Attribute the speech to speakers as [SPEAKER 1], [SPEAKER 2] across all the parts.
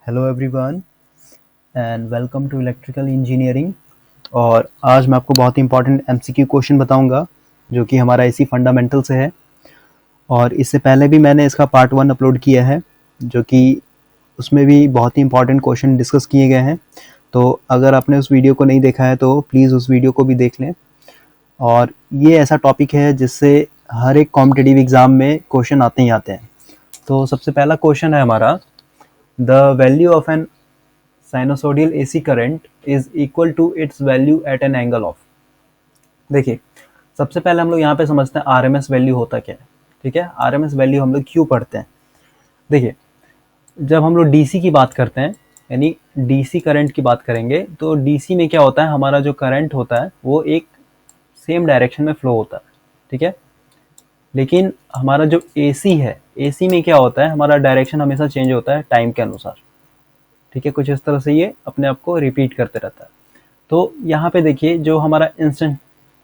[SPEAKER 1] Hello everyone and welcome to electrical engineering. और आज मैं आपको बहुत ही इंपॉर्टेंट एमसीक्यू क्वेश्चन बताऊंगा जो कि हमारा इसी फंडामेंटल से है। और इससे पहले भी मैंने इसका पार्ट 1 अपलोड किया है जो कि उसमें भी बहुत ही इंपॉर्टेंट क्वेश्चन डिस्कस किए गए हैं। तो अगर आपने उस वीडियो को नहीं देखा है तो प्लीज़ उस वीडियो को भी देख लें। और ये ऐसा टॉपिक है जिससे हर एक कॉम्पिटिटिव एग्ज़ाम में क्वेश्चन आते ही आते हैं। तो सबसे पहला क्वेश्चन है हमारा, the value of an sinusoidal AC current is equal to its value at an angle of. देखिए, सबसे पहले हम लोग यहाँ पे समझते हैं आरएमएस वैल्यू होता क्या है। ठीक है, आरएमएस वैल्यू हम लोग क्यों पढ़ते हैं। देखिए, जब हम लोग डीसी की बात करते हैं यानी डीसी करंट की बात करेंगे तो डीसी में क्या होता है, हमारा जो करंट होता है वो एक सेम डायरेक्शन में फ्लो होता है। ठीक है, लेकिन हमारा जो एसी है, एसी में क्या होता है, हमारा डायरेक्शन हमेशा चेंज होता है टाइम के अनुसार। ठीक है, कुछ इस तरह से ये अपने आप को रिपीट करते रहता है। तो यहाँ पे देखिए, जो हमारा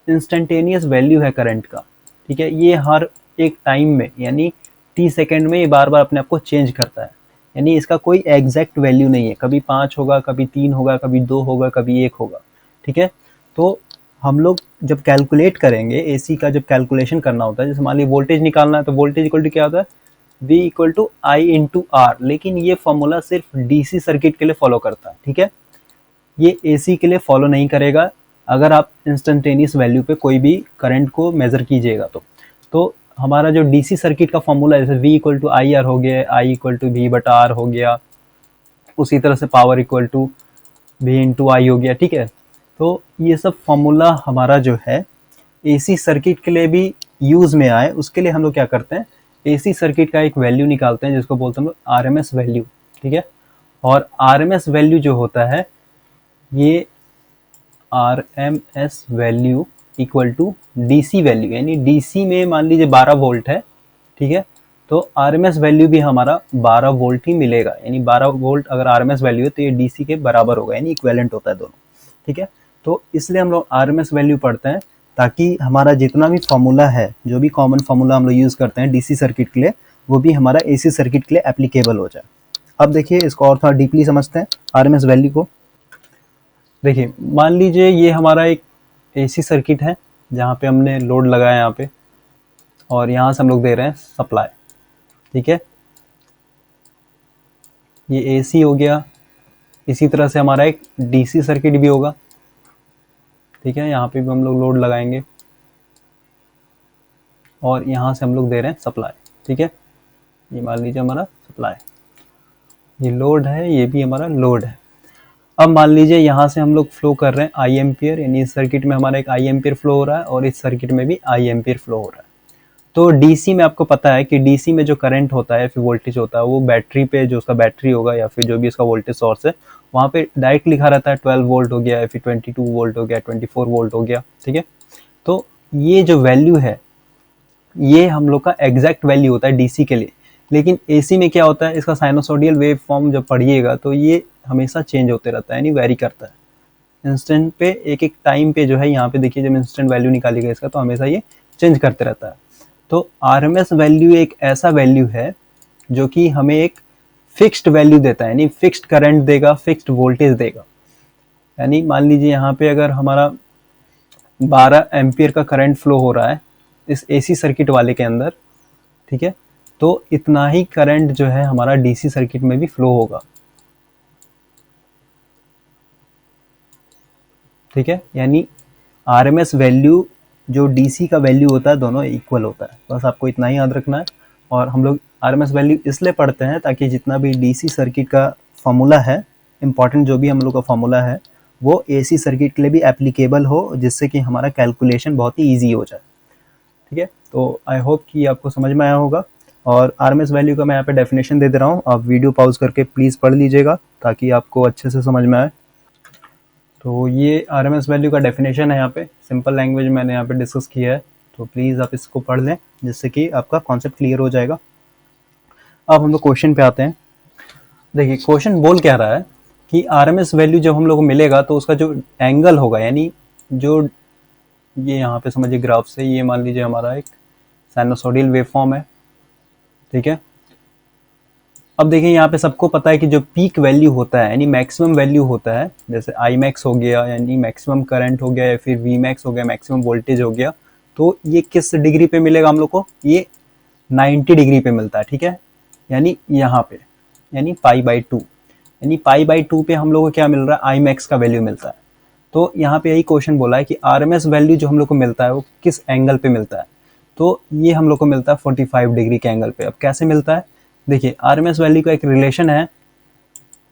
[SPEAKER 1] इंस्टेंटेनियस वैल्यू है करंट का, ठीक है, ये हर एक टाइम में यानी 30 सेकेंड में ये बार बार अपने आप को चेंज करता है। यानी इसका कोई एग्जैक्ट वैल्यू नहीं है, कभी 5 होगा, कभी 3 होगा, कभी 2 होगा, कभी 1 होगा। ठीक है, तो हम लोग जब कैलकुलेट करेंगे एसी का, जब कैलकुलेशन करना होता है, जैसे मान लीजिए वोल्टेज निकालना है तो वोल्टेज इक्वल टू क्या होता है, V equal to I into R. लेकिन ये फॉर्मूला सिर्फ डीसी सर्किट के लिए फॉलो करता है। ठीक है, ये एसी के लिए फॉलो नहीं करेगा अगर आप इंस्टेंटेनियस वैल्यू पे कोई भी करंट को मेजर कीजिएगा तो हमारा जो डीसी सर्किट का फॉर्मूला है, जैसे V equal to I R हो गया, आई इक्वल टू वी बटा आर हो गया, उसी तरह से power equal to V into I हो गया। ठीक है, तो ये सब फॉर्मूला हमारा जो है एसी सर्किट के लिए भी यूज में आए उसके लिए हम लोग क्या करते हैं, एसी सर्किट का एक वैल्यू निकालते हैं जिसको बोलते हैं हम लोग आरएमएस वैल्यू। ठीक है, और आरएमएस वैल्यू जो होता है, ये RMS value equal to DC value, यानी डीसी में मान लीजिए 12 वोल्ट है। ठीक है, तो आरएमएस वैल्यू भी हमारा 12 वोल्ट ही मिलेगा। यानी 12 वोल्ट अगर आरएमएस वैल्यू है तो ये डीसी के बराबर होगा, यानी इक्विवेलेंट होता है दोनों। ठीक है, तो इसलिए हम लोग आरएमएस वैल्यू पढ़ते हैं ताकि हमारा जितना भी फॉर्मूला है, जो भी कॉमन फॉर्मूला हम लोग यूज़ करते हैं डीसी सर्किट के लिए, वो भी हमारा एसी सर्किट के लिए एप्लीकेबल हो जाए। अब देखिए, इसको और थोड़ा डीपली समझते हैं आरएमएस वैल्यू को। देखिए, मान लीजिए ये हमारा एक एसी सर्किट है जहाँ पे हमने लोड लगाया यहाँ पे, और यहाँ से हम लोग दे रहे हैं सप्लाई। ठीक है, ये एसी हो गया। इसी तरह से हमारा एक डीसी सर्किट भी होगा। ठीक है, यहाँ पे भी हम लोग लोड लगाएंगे और यहाँ से हम लोग दे रहे हैं सप्लाई। ठीक है, ये मान लीजिए हमारा सप्लाई, ये लोड है, ये भी हमारा लोड है। अब मान लीजिए यहाँ से हम लोग फ्लो कर रहे हैं आई एम्पियर, यानी इस सर्किट में हमारा एक आई एम्पियर फ्लो हो रहा है और इस सर्किट में भी आई एम्पियर फ्लो हो रहा है। तो डीसी में आपको पता है कि डीसी में जो करंट होता है, फिर वोल्टेज होता है, वो बैटरी पे, जो उसका बैटरी होगा या फिर जो भी उसका वोल्टेज सोर्स है, वहाँ पे डायरेक्ट लिखा रहता है 12 वोल्ट हो गया, या फिर 22 वोल्ट हो गया, 24 वोल्ट हो गया। ठीक है, तो ये जो वैल्यू है ये हम लोग का एग्जैक्ट वैल्यू होता है डीसी के लिए। लेकिन एसी में क्या होता है, इसका साइनोसोडियल वेव फॉर्म जब पढ़िएगा तो ये हमेशा चेंज होते रहता है, यानी वेरी करता है इंस्टेंट पे। एक एक टाइम पे जो है, यहाँ पे देखिए जब इंस्टेंट वैल्यू निकालिएगा इसका तो हमेशा ये चेंज करते रहता है। तो आरएमएस वैल्यू एक ऐसा वैल्यू है जो कि हमें एक फिक्स्ड वैल्यू देता है, यानी फिक्स्ड करंट देगा, फिक्स्ड वोल्टेज देगा। यानी मान लीजिए यहाँ पे अगर हमारा 12 एम्पियर का करंट फ्लो हो रहा है इस एसी सर्किट वाले के अंदर, ठीक है, तो इतना ही करंट जो है हमारा डीसी सर्किट में भी फ्लो होगा। ठीक है, यानी आरएमएस वैल्यू जो डीसी का वैल्यू होता है, दोनों इक्वल होता है। बस आपको इतना ही याद रखना है। और हम लोग आरएमएस वैल्यू इसलिए पढ़ते हैं ताकि जितना भी डीसी सर्किट का फॉर्मूला है, इंपॉर्टेंट जो भी हम लोग का फॉर्मूला है, वो एसी सर्किट के लिए भी एप्लीकेबल हो, जिससे कि हमारा कैलकुलेशन बहुत ही ईजी हो जाए। ठीक है, तो आई होप कि आपको समझ में आया होगा। और आरएमएस वैल्यू का मैं यहाँ पे डेफिनेशन दे रहा हूँ, आप वीडियो पॉज करके प्लीज़ पढ़ लीजिएगा ताकि आपको अच्छे से समझ में आए। तो ये आरएमएस वैल्यू का डेफिनेशन है, यहाँ पे सिंपल लैंग्वेज मैंने यहाँ पे डिस्कस किया है, तो प्लीज़ आप इसको पढ़ लें जिससे कि आपका कॉन्सेप्ट क्लियर हो जाएगा। अब हम लोग क्वेश्चन पे आते हैं। देखिए, क्वेश्चन बोल क्या रहा है कि आरएमएस वैल्यू जब हम लोग को मिलेगा तो उसका जो एंगल होगा, यानी जो ये यहाँ पे समझिए ग्राफ से, ये मान लीजिए हमारा एक साइनोसॉइडल वेवफॉर्म है। ठीक है, अब देखिए यहाँ पे सबको पता है कि जो पीक वैल्यू होता है यानी मैक्सिमम वैल्यू होता है, जैसे आई मैक्स हो गया यानी मैक्सिमम करंट हो गया, या फिर वी मैक्स हो गया मैक्सिमम वोल्टेज हो गया, तो ये किस डिग्री पे मिलेगा हम लोग को, ये 90 डिग्री पे मिलता है, ठीक है। यानी यहाँ पे यानी π/2, यानी π/2 पे हम लोग को क्या मिल रहा है, आई मैक्स का वैल्यू मिलता है। तो यहाँ पे यही क्वेश्चन बोला है कि आरएमएस वैल्यू जो हम लोग को मिलता है वो किस एंगल पे मिलता है, तो ये हम लोग को मिलता है 45 डिग्री के एंगल पे। अब कैसे मिलता है, देखिए आरएमएस वैल्यू का एक रिलेशन है,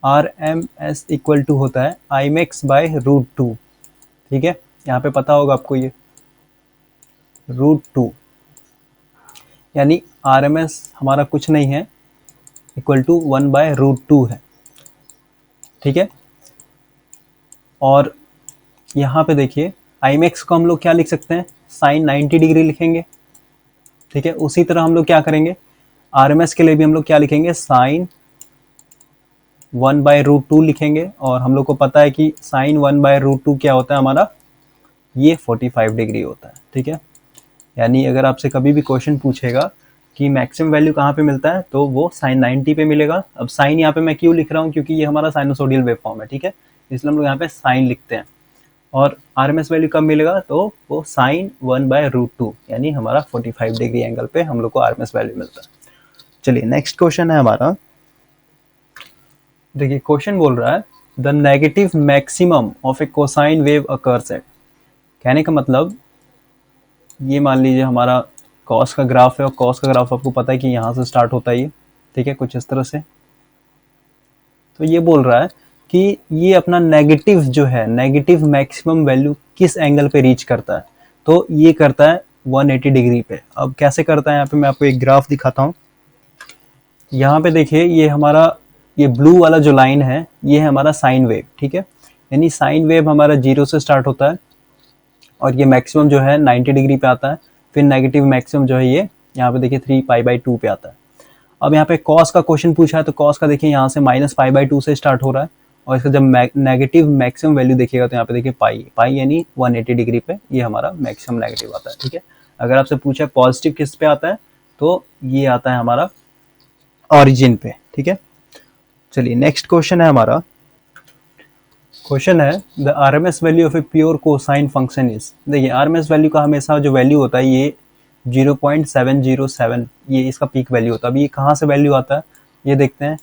[SPEAKER 1] R M S equal to होता है आई मैक्स बाय √2, ठीक है। यहाँ पे पता होगा आपको ये √2, यानी आर एम एस हमारा कुछ नहीं है, इक्वल टू 1/√2 है, ठीक है। और यहाँ पे देखिए आई मैक्स को हम लोग क्या लिख सकते हैं, साइन 90 डिग्री लिखेंगे, ठीक है। उसी तरह हम लोग क्या करेंगे, आर एम एस के लिए भी हम लोग क्या लिखेंगे, साइन 1/√2 लिखेंगे। और हम लोग को पता है कि साइन 1/√2 क्या होता है हमारा, ये 45 डिग्री होता है, ठीक है। यानी अगर आपसे कभी भी क्वेश्चन पूछेगा कि मैक्सिमम वैल्यू कहाँ पे मिलता है, तो वो साइन 90 पे मिलेगा। अब साइन यहाँ पे मैं क्यों लिख रहा हूँ, क्योंकि ये हमारा साइनोसोडियल वेव फॉर्म है, ठीक है, इसलिए हम लोग यहाँ पे साइन लिखते हैं। और आरएमएस वैल्यू कब मिलेगा, तो वो साइन 1/√2 यानी हमारा 45 डिग्री एंगल पे हम लोग को आरएमएस वैल्यू मिलता है। चलिए नेक्स्ट क्वेश्चन है हमारा, देखिए क्वेश्चन बोल रहा है the negative maximum of A cosine wave occurs at. कहने का मतलब ये मान लीजिए हमारा कॉस का ग्राफ है, और कॉस का ग्राफ आपको पता है कि यहाँ से स्टार्ट होता है ये, ठीक है, कुछ इस तरह से। तो ये बोल रहा है कि ये अपना नेगेटिव जो है, नेगेटिव मैक्सिमम वैल्यू किस एंगल पे रीच करता है, तो ये करता है 180 डिग्री पे। अब कैसे करता है, यहाँ पे मैं आपको एक ग्राफ दिखाता हूँ। यहाँ पे देखिए ये हमारा ये ब्लू वाला जो लाइन है ये है हमारा साइन वेव, ठीक है। यानी साइन वेव हमारा 0 से स्टार्ट होता है और ये मैक्सिमम जो है 90 डिग्री पे आता है, फिर नेगेटिव मैक्सिमम जो है ये यहाँ पे देखिए 3π/2 पे आता है। अब यहाँ पे कॉस का क्वेश्चन पूछा है, तो कॉस का देखिए यहाँ से -π/2 से स्टार्ट हो रहा है, और इसका जब नेगेटिव मैक्सिमम वैल्यू देखिएगा तो यहाँ पे देखिए पाई यानी 180 डिग्री पे ये हमारा मैक्सिमम नेगेटिव आता है, ठीक है। अगर आपसे पूछा पॉजिटिव किस पे आता है, तो ये आता है हमारा ऑरिजिन पे, ठीक है। चलिए नेक्स्ट क्वेश्चन है हमारा, क्वेश्चन है the RMS value of a pure cosine function is. देखिए आरएमएस वैल्यू का हमेशा जो वैल्यू होता है ये 0.707 ये इसका पीक वैल्यू होता है। अभी ये कहाँ से वैल्यू आता है ये देखते हैं।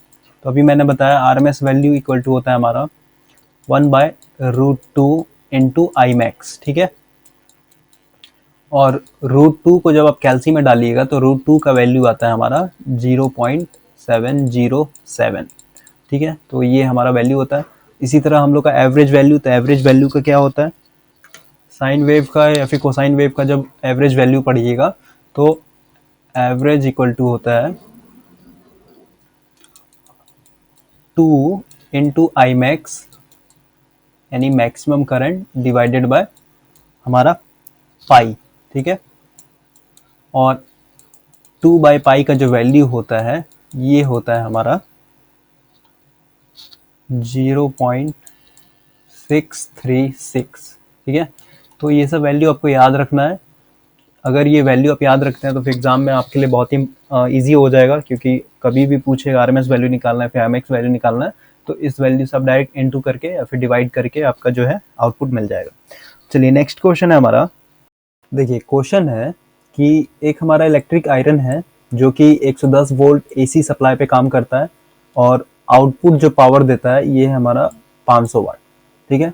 [SPEAKER 1] तो अभी मैंने बताया आरएमएस वैल्यू इक्वल टू होता है हमारा 1/√2 इंटू आई मैक्स, ठीक है। और √2 को जब आप कैल्सी में डालिएगा तो √2 का वैल्यू आता है हमारा 0.707, ठीक है। तो ये हमारा वैल्यू होता है। इसी तरह हम लोग का एवरेज वैल्यू, तो एवरेज वैल्यू का क्या होता है, साइन वेव का या फिर कोसाइन वेव का जब एवरेज वैल्यू पढ़िएगा तो एवरेज इक्वल टू होता है 2 इंटू आई मैक्स यानी मैक्सिमम करंट डिवाइडेड बाय हमारा पाई, ठीक है। और 2/पाई का जो वैल्यू होता है ये होता है हमारा 0.636, ठीक है। तो ये सब वैल्यू आपको याद रखना है। अगर ये वैल्यू आप याद रखते हैं तो फिर एग्जाम में आपके लिए बहुत ही ईजी हो जाएगा, क्योंकि कभी भी पूछेगा आरएमएस वैल्यू निकालना है फिर एमएक्स वैल्यू निकालना है, तो इस वैल्यू से आप डायरेक्ट इनटू करके या फिर डिवाइड करके आपका जो है आउटपुट मिल जाएगा। चलिए नेक्स्ट क्वेश्चन है हमारा, देखिए क्वेश्चन है कि एक हमारा इलेक्ट्रिक आयरन है जो कि 110 वोल्ट एसी सप्लाई पे काम करता है, और आउटपुट जो पावर देता है ये है हमारा 500 वाट, ठीक है।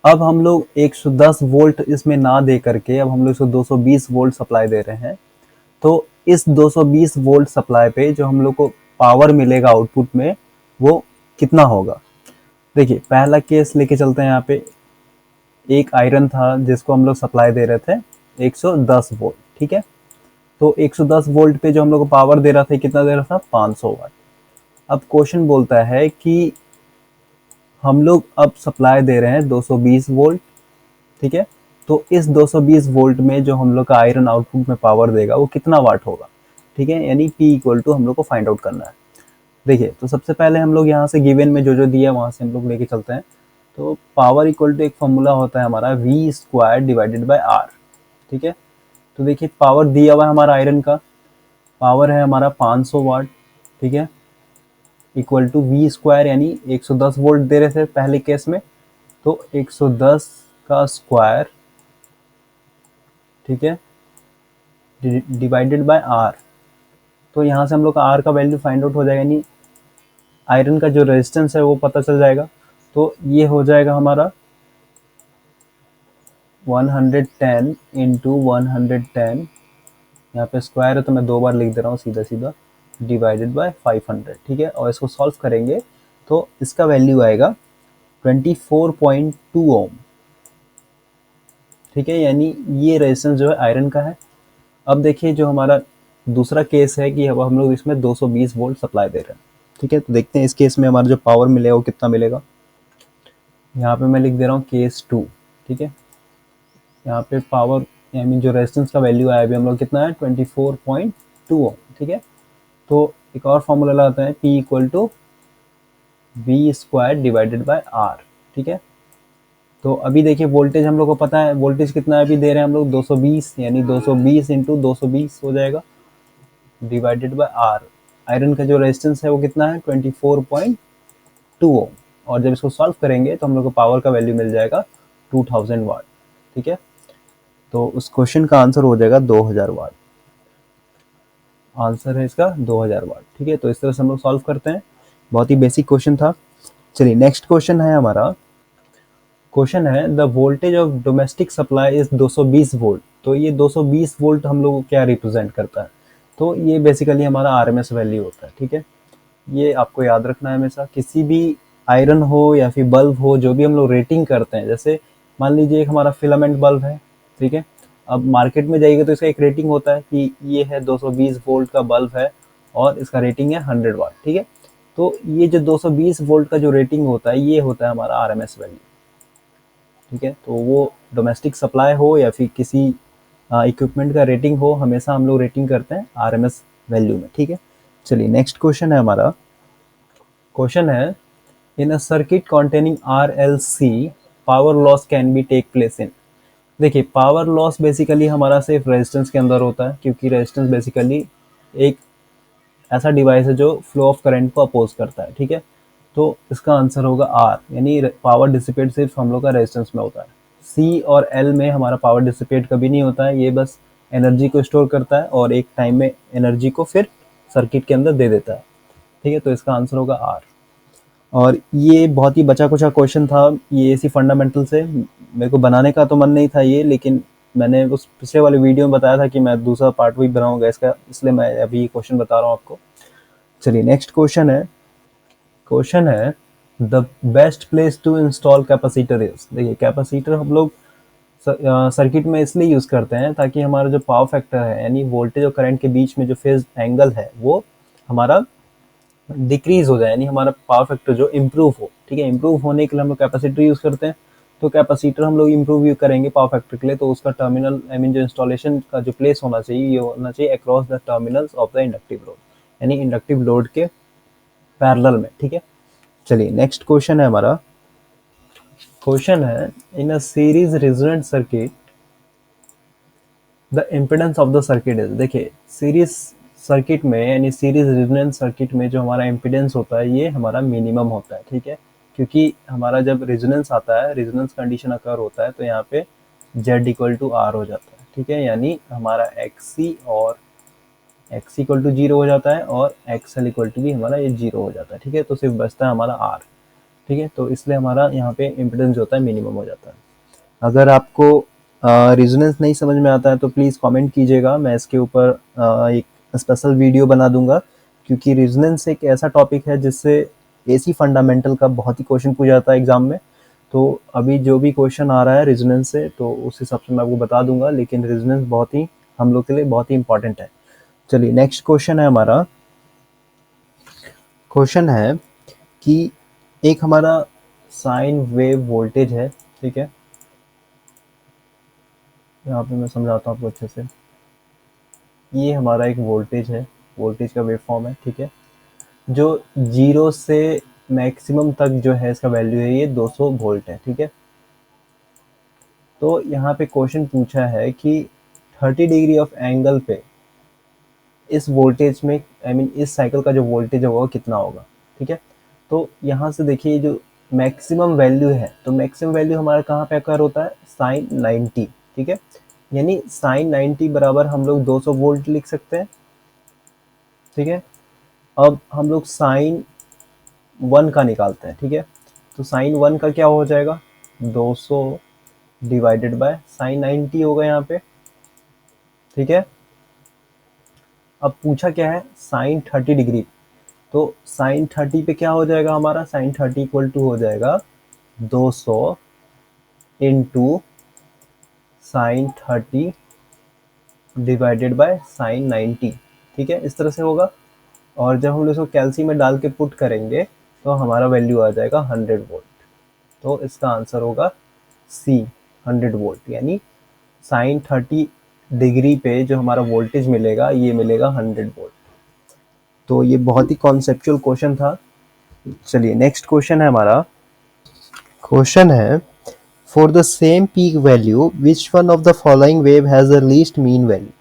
[SPEAKER 1] अब हम लोग 110 वोल्ट इसमें ना दे करके अब हम लोग इसको 220 वोल्ट सप्लाई दे रहे हैं। तो इस 220 वोल्ट सप्लाई पे जो हम लोग को पावर मिलेगा आउटपुट में वो कितना होगा। देखिए पहला केस लेके चलते हैं। यहाँ पे एक आयरन था जिसको हम लोग सप्लाई दे रहे थे 110 वोल्ट, ठीक है। तो 110 वोल्ट पे जो हम लोग को पावर दे रहा था कितना दे रहा था, 500 वाट। अब क्वेश्चन बोलता है कि हम लोग अब सप्लाई दे रहे हैं 220 वोल्ट, ठीक है। तो इस 220 वोल्ट में जो हम लोग का आयरन आउटपुट में पावर देगा वो कितना वाट होगा, ठीक है। यानी P इक्वल टू हम लोग को फाइंड आउट करना है। देखिए तो सबसे पहले हम लोग यहाँ से गिवन में जो दिया वहाँ से हम लोग लेके चलते हैं। तो पावर इक्वल टू एक फॉर्मूला होता है हमारा V² डिवाइडेड बाय R, ठीक है। तो देखिए पावर दिया हुआ है हमारा आयरन का, पावर है हमारा 500 वाट, ठीक है। इक्वल टू वी स्क्वायर, यानी 110 वोल्ट दे रहे थे पहले केस में, तो 110 का स्क्वायर, ठीक है, डिवाइडेड बाय आर। तो यहाँ से हम लोग का आर का वैल्यू फाइंड आउट हो जाएगा, यानी आयरन का जो रेजिस्टेंस है वो पता चल जाएगा। तो ये हो जाएगा हमारा 110 इंटू 110, यहाँ पे स्क्वायर है तो मैं 2 बार लिख दे रहा हूँ सीधा सीधा, डिवाइडेड बाय 500, ठीक है। और इसको सॉल्व करेंगे तो इसका वैल्यू आएगा 24.2 ओम, ठीक है, यानी ये रेजिस्टेंस जो है आयरन का है। अब देखिए जो हमारा दूसरा केस है कि अब हम लोग इसमें 220 वोल्ट सप्लाई दे रहे हैं, ठीक है। तो देखते हैं इस केस में हमारा जो पावर मिलेगा वो कितना मिलेगा। यहाँ पे मैं लिख दे रहा हूँ केस 2, ठीक है। यहाँ पे पावर आई मीन जो रेजिस्टेंस का वैल्यू आया अभी हम लोग कितना है 24.2 ओम, ठीक है। तो एक और फॉर्मूला लगाते हैं, P equal to V square divided by R, ठीक है। तो अभी देखिए वोल्टेज हम लोग को पता है, वोल्टेज कितना अभी दे रहे हैं हम लोग 220, यानी 220 इंटू 220 हो जाएगा, डिवाइडेड बाय आर। आयरन का जो रेजिस्टेंस है वो कितना है 24.2 ओम, और जब इसको सॉल्व करेंगे तो हम लोग को पावर का वैल्यू मिल जाएगा 2000 वाट, ठीक है। तो उस क्वेश्चन का आंसर हो जाएगा 2000 वाट, आंसर है इसका 2000 वाट, ठीक है। तो इस तरह से हम लोग सॉल्व करते हैं, बहुत ही बेसिक क्वेश्चन था। चलिए नेक्स्ट क्वेश्चन है हमारा, क्वेश्चन है the voltage of domestic supply is 220 volt. तो ये 220 वोल्ट हम लोग को क्या रिप्रेजेंट करता है, तो ये बेसिकली हमारा आरएमएस वैल्यू होता है, ठीक है। ये आपको याद रखना है हमेशा, किसी भी आयरन हो या फिर बल्ब हो, जो भी हम लोग रेटिंग करते हैं, जैसे मान लीजिए एक हमारा फिलामेंट बल्ब है, ठीक है। अब मार्केट में जाइएगा तो इसका एक रेटिंग होता है कि ये है 220 वोल्ट का बल्ब है और इसका रेटिंग है 100 वाट, ठीक है। तो ये जो 220 वोल्ट का जो रेटिंग होता है ये होता है हमारा आरएमएस वैल्यू, ठीक है। तो वो डोमेस्टिक सप्लाई हो या फिर किसी इक्विपमेंट का रेटिंग हो, हमेशा हम लोग रेटिंग करते हैं आरएमएस वैल्यू में, ठीक है। चलिए नेक्स्ट क्वेश्चन है हमारा, क्वेश्चन है in a circuit containing RLC power loss can be take place in. देखिए पावर लॉस बेसिकली हमारा सिर्फ रेजिस्टेंस के अंदर होता है, क्योंकि रेजिस्टेंस बेसिकली एक ऐसा डिवाइस है जो फ्लो ऑफ करंट को अपोज करता है, ठीक है। तो इसका आंसर होगा आर, यानी पावर डिसिपेट सिर्फ हम लोग का रेजिस्टेंस में होता है। सी और एल में हमारा पावर डिसिपेट कभी नहीं होता है, ये बस एनर्जी को स्टोर करता है और एक टाइम में एनर्जी को फिर सर्किट के अंदर दे देता है, ठीक है। तो इसका आंसर होगा आर। और ये बहुत ही बचा कुचा क्वेश्चन था, ये इसी फंडामेंटल से मेरे को बनाने का तो मन नहीं था ये, लेकिन मैंने उस पिछले वाले वीडियो में बताया था कि मैं दूसरा पार्ट भी बनाऊंगा इसका, इसलिए मैं अभी क्वेश्चन बता रहा हूँ आपको। चलिए नेक्स्ट क्वेश्चन है, क्वेश्चन है the best place to install capacitor is. देखिए कैपेसिटर हम लोग सर्किट में इसलिए यूज़ करते हैं ताकि हमारा जो पावर फैक्टर है, यानी वोल्टेज और करंट के बीच में जो फेज एंगल है वो हमारा डिक्रीज हो जाए, यानी हमारा पावर फैक्टर जो इम्प्रूव हो, ठीक है। इम्प्रूव होने के लिए हम लोग कैपेसिटर यूज़ करते हैं। तो कैपेसिटर हम लोग इम्प्रूव करेंगे पावर फैक्टर के लिए, तो उसका टर्मिनल आई मीन जो इंस्टॉलेशन का जो प्लेस होना चाहिए ये होना चाहिए across the terminals of the inductive load, यानी इंडक्टिव लोड के पैरेलल में, ठीक है। चलिए नेक्स्ट क्वेश्चन है हमारा, क्वेश्चन है in a series resonant circuit the impedance of the circuit is. देखिए सीरीज सर्किट में यानी सीरीज रेजोनेंस सर्किट में जो हमारा इम्पिडेंस होता है ये हमारा मिनिमम होता है, ठीक है। क्योंकि हमारा जब रेजोनेंस आता है, रेजोनेंस कंडीशन अकर होता है, तो यहाँ पे Z इक्वल टू आर हो जाता है, ठीक है। यानी हमारा XC और X इक्वल टू 0 हो जाता है और XL इक्वल टू भी हमारा ये 0 हो जाता है, ठीक है। तो सिर्फ बचता है हमारा R, ठीक है। तो इसलिए हमारा यहाँ पे इम्पिडेंस जो होता है मिनिमम हो जाता है। अगर आपको रेजोनेंस नहीं समझ में आता है तो प्लीज़ कमेंट कीजिएगा, मैं इसके ऊपर एक स्पेशल वीडियो बना दूंगा, क्योंकि रेजोनेंस एक ऐसा टॉपिक है जिससे एसी फंडामेंटल का बहुत ही क्वेश्चन पूछा जाता है एग्जाम में। तो अभी जो भी क्वेश्चन आ रहा है रेजोनेंस से तो उस हिसाब से मैं आपको बता दूंगा, लेकिन रेजोनेंस बहुत ही हम लोग के लिए बहुत ही इंपॉर्टेंट है। चलिए नेक्स्ट क्वेश्चन है हमारा, क्वेश्चन है कि एक हमारा साइन वेव वोल्टेज है, ठीक है। यहाँ पे मैं समझाता हूँ आपको अच्छे से। ये हमारा एक वोल्टेज है, वोल्टेज का वेव फॉर्म है, ठीक है। जो 0 से मैक्सिमम तक जो है इसका वैल्यू है ये 200 वोल्ट है, ठीक है। तो यहाँ पे क्वेश्चन पूछा है कि 30 डिग्री ऑफ एंगल पे इस वोल्टेज में आई मीन इस साइकिल का जो वोल्टेज होगा कितना होगा। ठीक है। तो यहाँ से देखिए जो मैक्सिमम वैल्यू है, तो मैक्सिमम वैल्यू हमारा कहाँ पे अकर होता है, साइन 90, ठीक है। यानी साइन 90 बराबर हम लोग 200 वोल्ट लिख सकते हैं, ठीक है। अब हम लोग साइन 1 का निकालते हैं, ठीक है। तो साइन 1 का क्या हो जाएगा, 200 डिवाइडेड बाय साइन 90 होगा यहाँ पे, ठीक है। अब पूछा क्या है, साइन 30 डिग्री, तो साइन 30 पे क्या हो जाएगा हमारा, साइन 30 इक्वल टू हो जाएगा 200 into sine 30 divided by sine 90, ठीक है, इस तरह से होगा। और जब हम लोग इसको कैल्सी में डाल के पुट करेंगे तो हमारा वैल्यू आ जाएगा 100 वोल्ट। तो इसका आंसर होगा सी, 100 वोल्ट। यानी साइन 30 डिग्री पे जो हमारा वोल्टेज मिलेगा ये मिलेगा 100 वोल्ट। तो ये बहुत ही कॉन्सेप्चुअल क्वेश्चन था। चलिए नेक्स्ट क्वेश्चन है हमारा। क्वेश्चन है, for the same peak value which one of the following wave has the least mean value.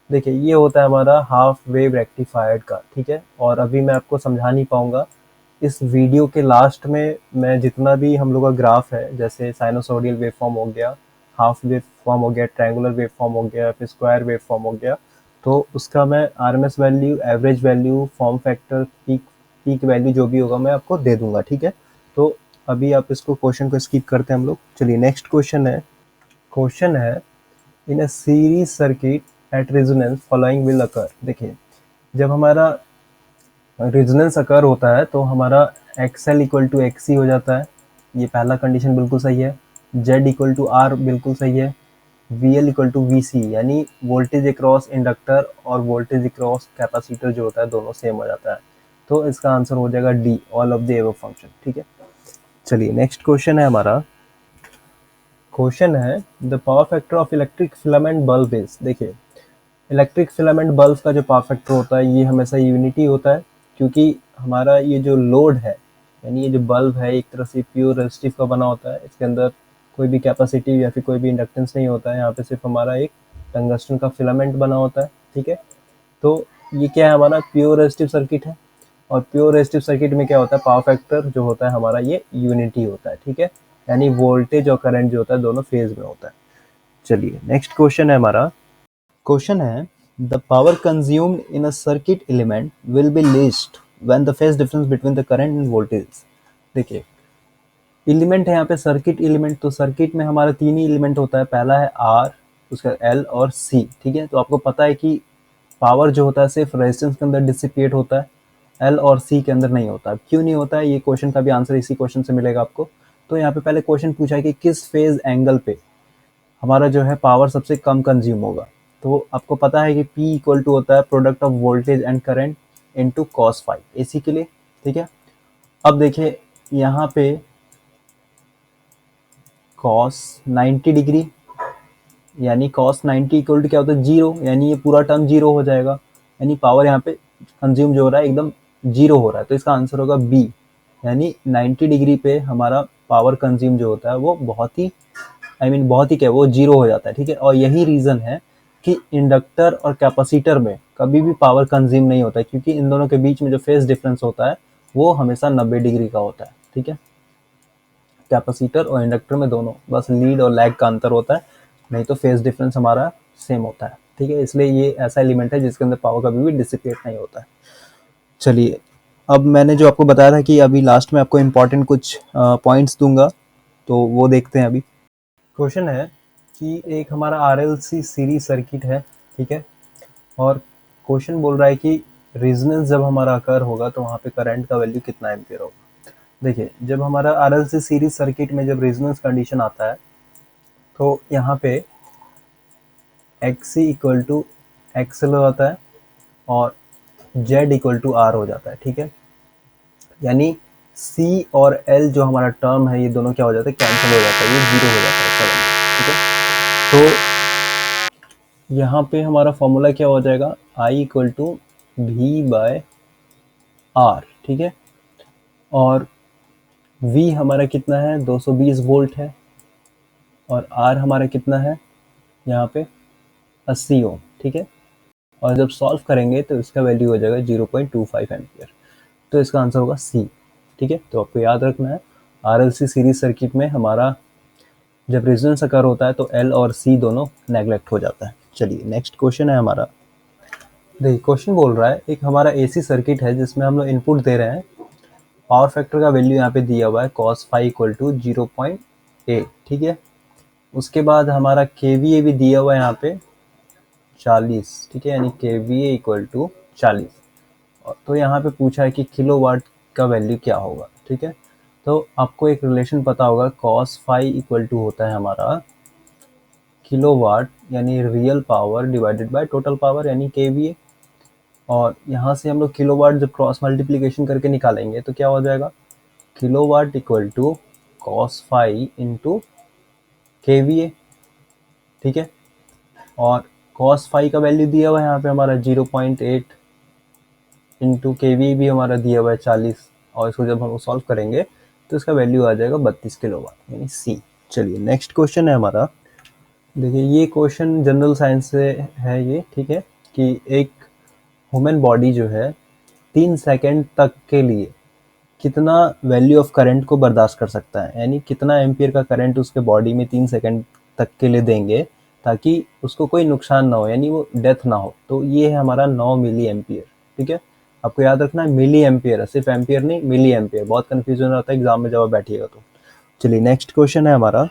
[SPEAKER 1] देखिए ये होता है हमारा हाफ वेव रेक्टिफायर्ड का, ठीक है। और अभी मैं आपको समझा नहीं पाऊंगा, इस वीडियो के लास्ट में मैं जितना भी हम लोग का ग्राफ है, जैसे साइनोसोडियल वेव फॉर्म हो गया, हाफ वेव फॉर्म हो गया, ट्रायंगुलर वेव फॉर्म हो गया, फिर स्क्वायर वेव फॉर्म हो गया, तो उसका मैं RMS value, average value, form factor, peak peak value जो भी होगा मैं आपको दे दूंगा, ठीक है। तो अभी आप इसको क्वेश्चन को स्किप करते हैं हम लोग। चलिए नेक्स्ट क्वेश्चन है। क्वेश्चन है, in a series circuit at resonance following will occur. देखिए जब हमारा रेजोनेंस अकर होता है तो हमारा एक्सएल इक्वल टू एक्सी हो जाता है, ये पहला कंडीशन बिल्कुल सही है। जेड इक्वल टू आर बिल्कुल सही है। V L equal to V C, यानी वोल्टेज अक्रॉस इंडक्टर और वोल्टेज अक्रॉस कैपेसिटर जो होता है दोनों सेम हो जाता है। तो इसका आंसर हो जाएगा D, all of the above function, ठीक है। चलिए नेक्स्ट क्वेश्चन है हमारा। क्वेश्चन है, the power factor of electric filament bulb is. देखिए इलेक्ट्रिक फिलामेंट बल्ब का जो पावर फैक्टर होता है ये हमेशा यूनिटी होता है, क्योंकि हमारा ये जो लोड है, यानी ये जो बल्ब है एक तरह से प्योर रेजिस्टिव का बना होता है, इसके अंदर कोई भी कैपेसिटिव या फिर कोई भी इंडक्टेंस नहीं होता है, यहाँ पे सिर्फ हमारा एक टंगस्टन का फिलामेंट बना होता है, ठीक है। तो ये क्या है, हमारा प्योर रेजिस्टिव सर्किट है, और प्योर रेजिस्टिव सर्किट में क्या होता है, पावर फैक्टर जो होता है हमारा ये यूनिटी होता है, ठीक है। यानी वोल्टेज और करंट जो होता है दोनों फेज में होता है। चलिए नेक्स्ट क्वेश्चन है हमारा। क्वेश्चन है, the power consumed in a circuit element will be least when the phase difference between the current end voltage. देखिए एलिमेंट है यहाँ पे सर्किट एलिमेंट, तो सर्किट में हमारा तीन ही एलिमेंट होता है, पहला है आर, उसका एल और सी, ठीक है। तो आपको पता है कि पावर जो होता है सिर्फ रेजिस्टेंस के अंदर डिसिपेट होता है, एल और सी के अंदर नहीं होता। क्यों नहीं होता है, ये क्वेश्चन का भी आंसर इसी क्वेश्चन से मिलेगा आपको। तो यहाँ पे पहले क्वेश्चन पूछा है कि किस फेज एंगल पे हमारा जो है पावर सबसे कम कंज्यूम होगा। तो आपको पता है कि P इक्वल टू होता है product of voltage and current into cos phi, AC के लिए, ठीक है। अब देखिए यहाँ पे cos 90 डिग्री, यानी cos 90 इक्वल टू क्या होता है, जीरो, यानी ये पूरा टर्म जीरो हो जाएगा, यानी पावर यहाँ पे कंज्यूम जो हो रहा है एकदम जीरो हो रहा है। तो इसका आंसर होगा बी, यानी 90 डिग्री पे हमारा पावर कंज्यूम जो होता है वो बहुत ही बहुत ही क्या, वो जीरो हो जाता है, ठीक है। और यही रीजन है कि इंडक्टर और कैपेसिटर में कभी भी पावर कंज्यूम नहीं होता है, क्योंकि इन दोनों के बीच में जो फेज डिफरेंस होता है वो हमेशा 90 डिग्री का होता है, ठीक है। कैपेसिटर और इंडक्टर में दोनों बस लीड और लैग का अंतर होता है, नहीं तो फेज डिफरेंस हमारा सेम होता है, ठीक है। इसलिए ये ऐसा एलिमेंट है जिसके अंदर पावर कभी भी डिसिपेट नहीं होता है। चलिए अब मैंने जो आपको बताया था कि अभी लास्ट में आपको इम्पोर्टेंट कुछ पॉइंट्स दूंगा, तो वो देखते हैं अभी। क्वेश्चन है कि एक हमारा आरएलसी सीरीज सर्किट है, ठीक है। और क्वेश्चन बोल रहा है कि रेजोनेंस जब हमारा अकर होगा तो वहाँ पे करंट का वैल्यू कितना एम्पियर होगा। देखिए जब हमारा आरएलसी सीरीज सर्किट में जब रेजोनेंस कंडीशन आता है तो यहाँ पे एक्सी इक्वल टू एक्सएल हो जाता है और जेड इक्वल टू आर हो जाता है, ठीक है। यानी सी और एल जो हमारा टर्म है ये दोनों क्या हो जाता है, कैंसिल हो जाता है, ये जीरो हो जाता है सडन, ठीक है। तो यहाँ पे हमारा फॉर्मूला क्या हो जाएगा, I equal to V by R, ठीक है। और V हमारा कितना है, 220 वोल्ट है, और R हमारा कितना है यहाँ पे 80 ओम, ठीक है। और जब सॉल्व करेंगे तो इसका वैल्यू हो जाएगा 0.25 एम्पियर। तो इसका आंसर होगा सी। ठीक है, तो आपको याद रखना है आरएलसी सीरीज सर्किट में हमारा जब रेजोनेंस अकर होता है तो एल और सी दोनों नेग्लेक्ट हो जाता है। चलिए नेक्स्ट क्वेश्चन है हमारा। देखिए क्वेश्चन बोल रहा है एक हमारा एसी सर्किट है जिसमें हम लोग इनपुट दे रहे हैं, पावर फैक्टर का वैल्यू यहाँ पे दिया हुआ है cos फाई इक्वल टू 0.8। ठीक है, उसके बाद हमारा केवीए भी दिया हुआ है यहाँ पे 40। ठीक है, यानी केवीए इक्वल टू 40। तो यहाँ पे पूछा है कि किलोवाट का वैल्यू क्या होगा। ठीक है, तो आपको एक रिलेशन पता होगा cos फाई इक्वल टू होता है हमारा किलोवाट यानी real power divided by total power यानी केवीए। और यहाँ से हम लोग किलोवाट जब क्रॉस मल्टीप्लिकेशन करके निकालेंगे तो क्या हो जाएगा, kilowatt equal to cos phi into KVA. ठीक है, और cos फाई का वैल्यू दिया हुआ है यहाँ पे हमारा 0.8 इंटू केवी भी हमारा दिया हुआ है 40, और इसको जब हम सॉल्व करेंगे तो इसका वैल्यू आ जाएगा 32 किलोवाट यानी सी। चलिए नेक्स्ट क्वेश्चन है हमारा। देखिए ये क्वेश्चन जनरल साइंस से है ये। ठीक है, कि एक ह्यूमन बॉडी जो है 3 सेकंड तक के लिए कितना वैल्यू ऑफ करंट को बर्दाश्त कर सकता है, यानी कितना एम्पियर का करंट उसके बॉडी में 3 सेकंड तक के लिए देंगे ताकि उसको कोई नुकसान ना हो, यानी वो डेथ ना हो। तो ये है हमारा 9 मिली एम्पियर। ठीक है, आपको याद रखना है मिली एम्पियर है, सिर्फ एम्पियर नहीं, मिली एम्पियर। बहुत कंफ्यूजन रहता है एग्जाम में जब आप बैठिएगा तो। चलिए नेक्स्ट क्वेश्चन है हमारा।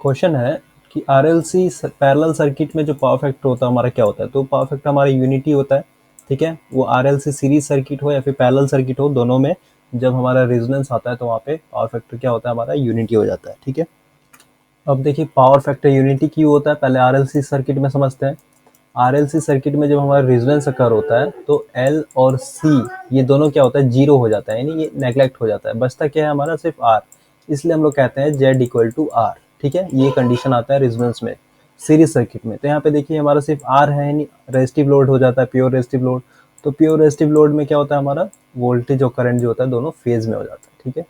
[SPEAKER 1] क्वेश्चन है कि आरएलसी पैरेलल सर्किट में जो पावर फैक्टर होता है हमारा क्या होता है। तो पावर फैक्टर हमारा यूनिटी होता है। ठीक है, वो आरएलसी सीरीज सर्किट हो या फिर पैरेलल सर्किट हो, दोनों में जब हमारा रेजोनेंस आता है तो वहाँ पे पावर फैक्टर क्या होता है हमारा यूनिटी हो जाता है। ठीक है, अब देखिए पावर फैक्टर यूनिटी क्यों होता है, पहले आरएलसी सर्किट में समझते हैं। आरएलसी सर्किट में जब हमारा रेजोनेंस अकर होता है तो एल और सी ये दोनों क्या होता है, जीरो हो जाता है, यानी ये नेग्लेक्ट हो जाता है, बचता क्या है हमारा सिर्फ आर। इसलिए हम लोग कहते हैं जेड इक्वल टू आर। ठीक है, ये कंडीशन आता है रेजोनेंस में सीरीज सर्किट में। तो यहाँ पे देखिए हमारा सिर्फ आर है, यानी रेजिस्टिव लोड हो जाता है, प्योर रेजिस्टिव लोड। तो प्योर रेजिस्टिव लोड में क्या होता है हमारा वोल्टेज और करंट जो होता है दोनों फेज में हो जाता है। ठीक है,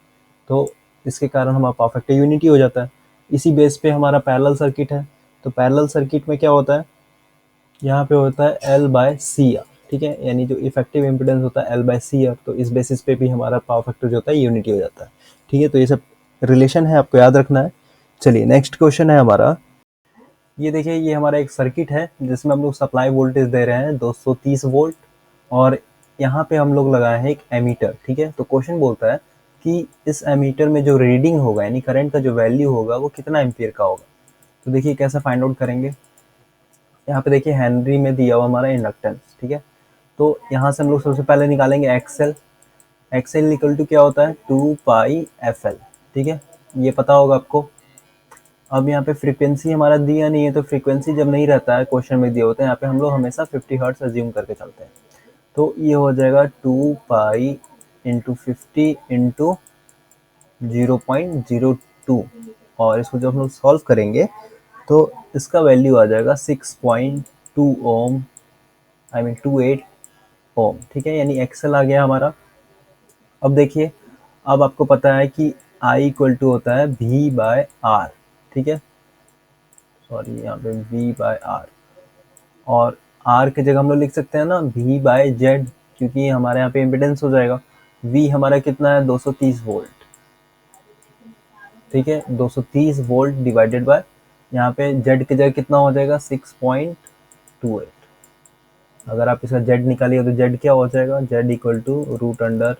[SPEAKER 1] तो इसके कारण हमारा पावर फैक्टर यूनिटी हो जाता है। इसी बेस पे हमारा पैरेलल सर्किट है। तो पैरेलल सर्किट में क्या होता है, यहाँ पे होता है एल बाय सी आर। ठीक है, यानी जो इफेक्टिव इम्पिडेंस होता है एल बाय सी आर, तो इस बेसिस पे भी हमारा पावर फैक्टर जो होता है यूनिटी हो जाता है। ठीक है, तो ये सब रिलेशन है, आपको याद रखना है। चलिए नेक्स्ट क्वेश्चन है हमारा। ये देखिए ये हमारा एक सर्किट है जिसमें हम लोग सप्लाई वोल्टेज दे रहे हैं 230 वोल्ट, और यहाँ पे हम लोग लगाए हैं एक एमीटर। ठीक है, तो क्वेश्चन बोलता है कि इस एमीटर में जो रीडिंग होगा यानी करंट का जो वैल्यू होगा वो कितना एम्पियर का होगा। तो देखिए कैसे फाइंड आउट करेंगे। यहाँ पे देखिए हेनरी में दिया हुआ हमारा इंडक्टेंस। ठीक है, तो यहाँ से हम लोग सबसे पहले निकालेंगे एक्सएल। एक्सएल इक्वल टू क्या होता है 2πfl। ठीक है, ये पता होगा आपको। अब यहाँ पे फ्रीक्वेंसी हमारा दिया नहीं है, तो फ्रीक्वेंसी जब नहीं रहता है क्वेश्चन में दिया होता है, यहाँ पे हम लोग हमेशा 50 हर्ट्ज अज्यूम करके चलते हैं। तो ये हो जाएगा 2π इंटू 50 इंटू 0.02, और इसको जब हम लोग सॉल्व करेंगे तो इसका वैल्यू आ जाएगा 6.2 ओम, आई मीन 28 ओम। ठीक है, यानी एक्सएल आ गया हमारा। अब देखिए, अब आपको पता है कि आई इक्वल टू होता है वी बाय आर। ठीक है, सॉरी यहाँ पे वी बाय आर, और आर की जगह हम लोग लिख सकते हैं ना वी बाय जेड, क्योंकि हमारे यहाँ पे इम्पिडेंस हो जाएगा। वी हमारा कितना है 230 वोल्ट। ठीक है, 230 वोल्ट डिवाइडेड बाय यहाँ पे जेड की जगह कितना हो जाएगा 6.28। अगर आप इसका जेड निकालिए तो जेड क्या हो जाएगा, Z equal to root under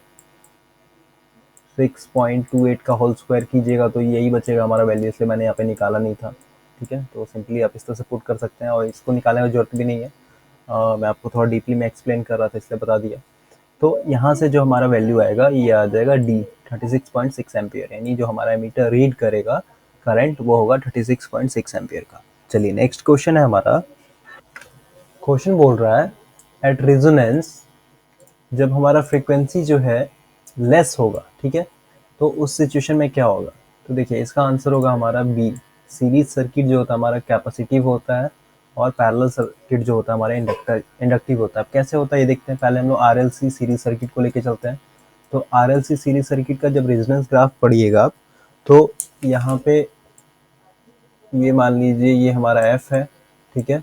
[SPEAKER 1] 6.28 का होल स्क्वायर कीजिएगा तो यही बचेगा हमारा वैल्यू, इसलिए मैंने यहाँ पे निकाला नहीं था। ठीक है, तो सिंपली आप इस तरह से पुट कर सकते हैं, और इसको निकालने की जरूरत भी नहीं है। मैं आपको थोड़ा डीपली में एक्सप्लेन कर रहा था इसलिए बता दिया। तो यहाँ से जो हमारा वैल्यू आएगा ये आ जाएगा डी 36.6 एम्पियर, यानी जो हमारा एमीटर रीड करेगा करंट वो होगा 36.6 एम्पियर का। चलिए नेक्स्ट क्वेश्चन है हमारा। क्वेश्चन बोल रहा है एट रेजोनेंस जब हमारा फ्रीक्वेंसी जो है लेस होगा। ठीक है, तो उस सिचुएशन में क्या होगा। तो देखिए इसका आंसर होगा हमारा बी। सीरीज सर्किट जो होता है हमारा कैपेसिटिव होता है, और पैरेलल सर्किट जो होता है हमारा इंडक्टिव होता है। अब कैसे होता है ये देखते हैं। पहले हम लोग आरएलसी सीरीज सर्किट को लेके चलते हैं। तो आरएलसी सीरीज सर्किट का जब रेजोनेंस ग्राफ पढ़िएगा आप, तो यहाँ पे ये मान लीजिए ये हमारा एफ है। ठीक है,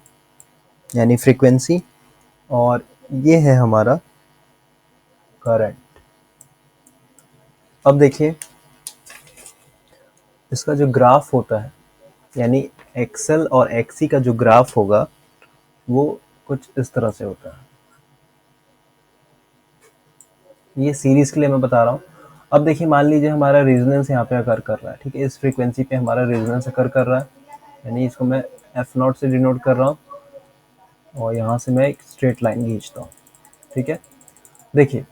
[SPEAKER 1] यानी फ्रीक्वेंसी, और ये है हमारा करंट। अब देखिए इसका जो ग्राफ होता है, यानी एक्सएल और एक्सी का जो ग्राफ होगा वो कुछ इस तरह से होता है। ये सीरीज के लिए मैं बता रहा हूँ। अब देखिए मान लीजिए हमारा रेजोनेंस यहाँ पे अकर कर रहा है, ठीक है, इस फ्रीक्वेंसी पे हमारा रेजोनेंस अकर कर रहा है, यानी इसको मैं F0 से डिनोट कर रहा हूँ और यहाँ से मैं एक स्ट्रेट लाइन खींचता हूँ, ठीक है। देखिए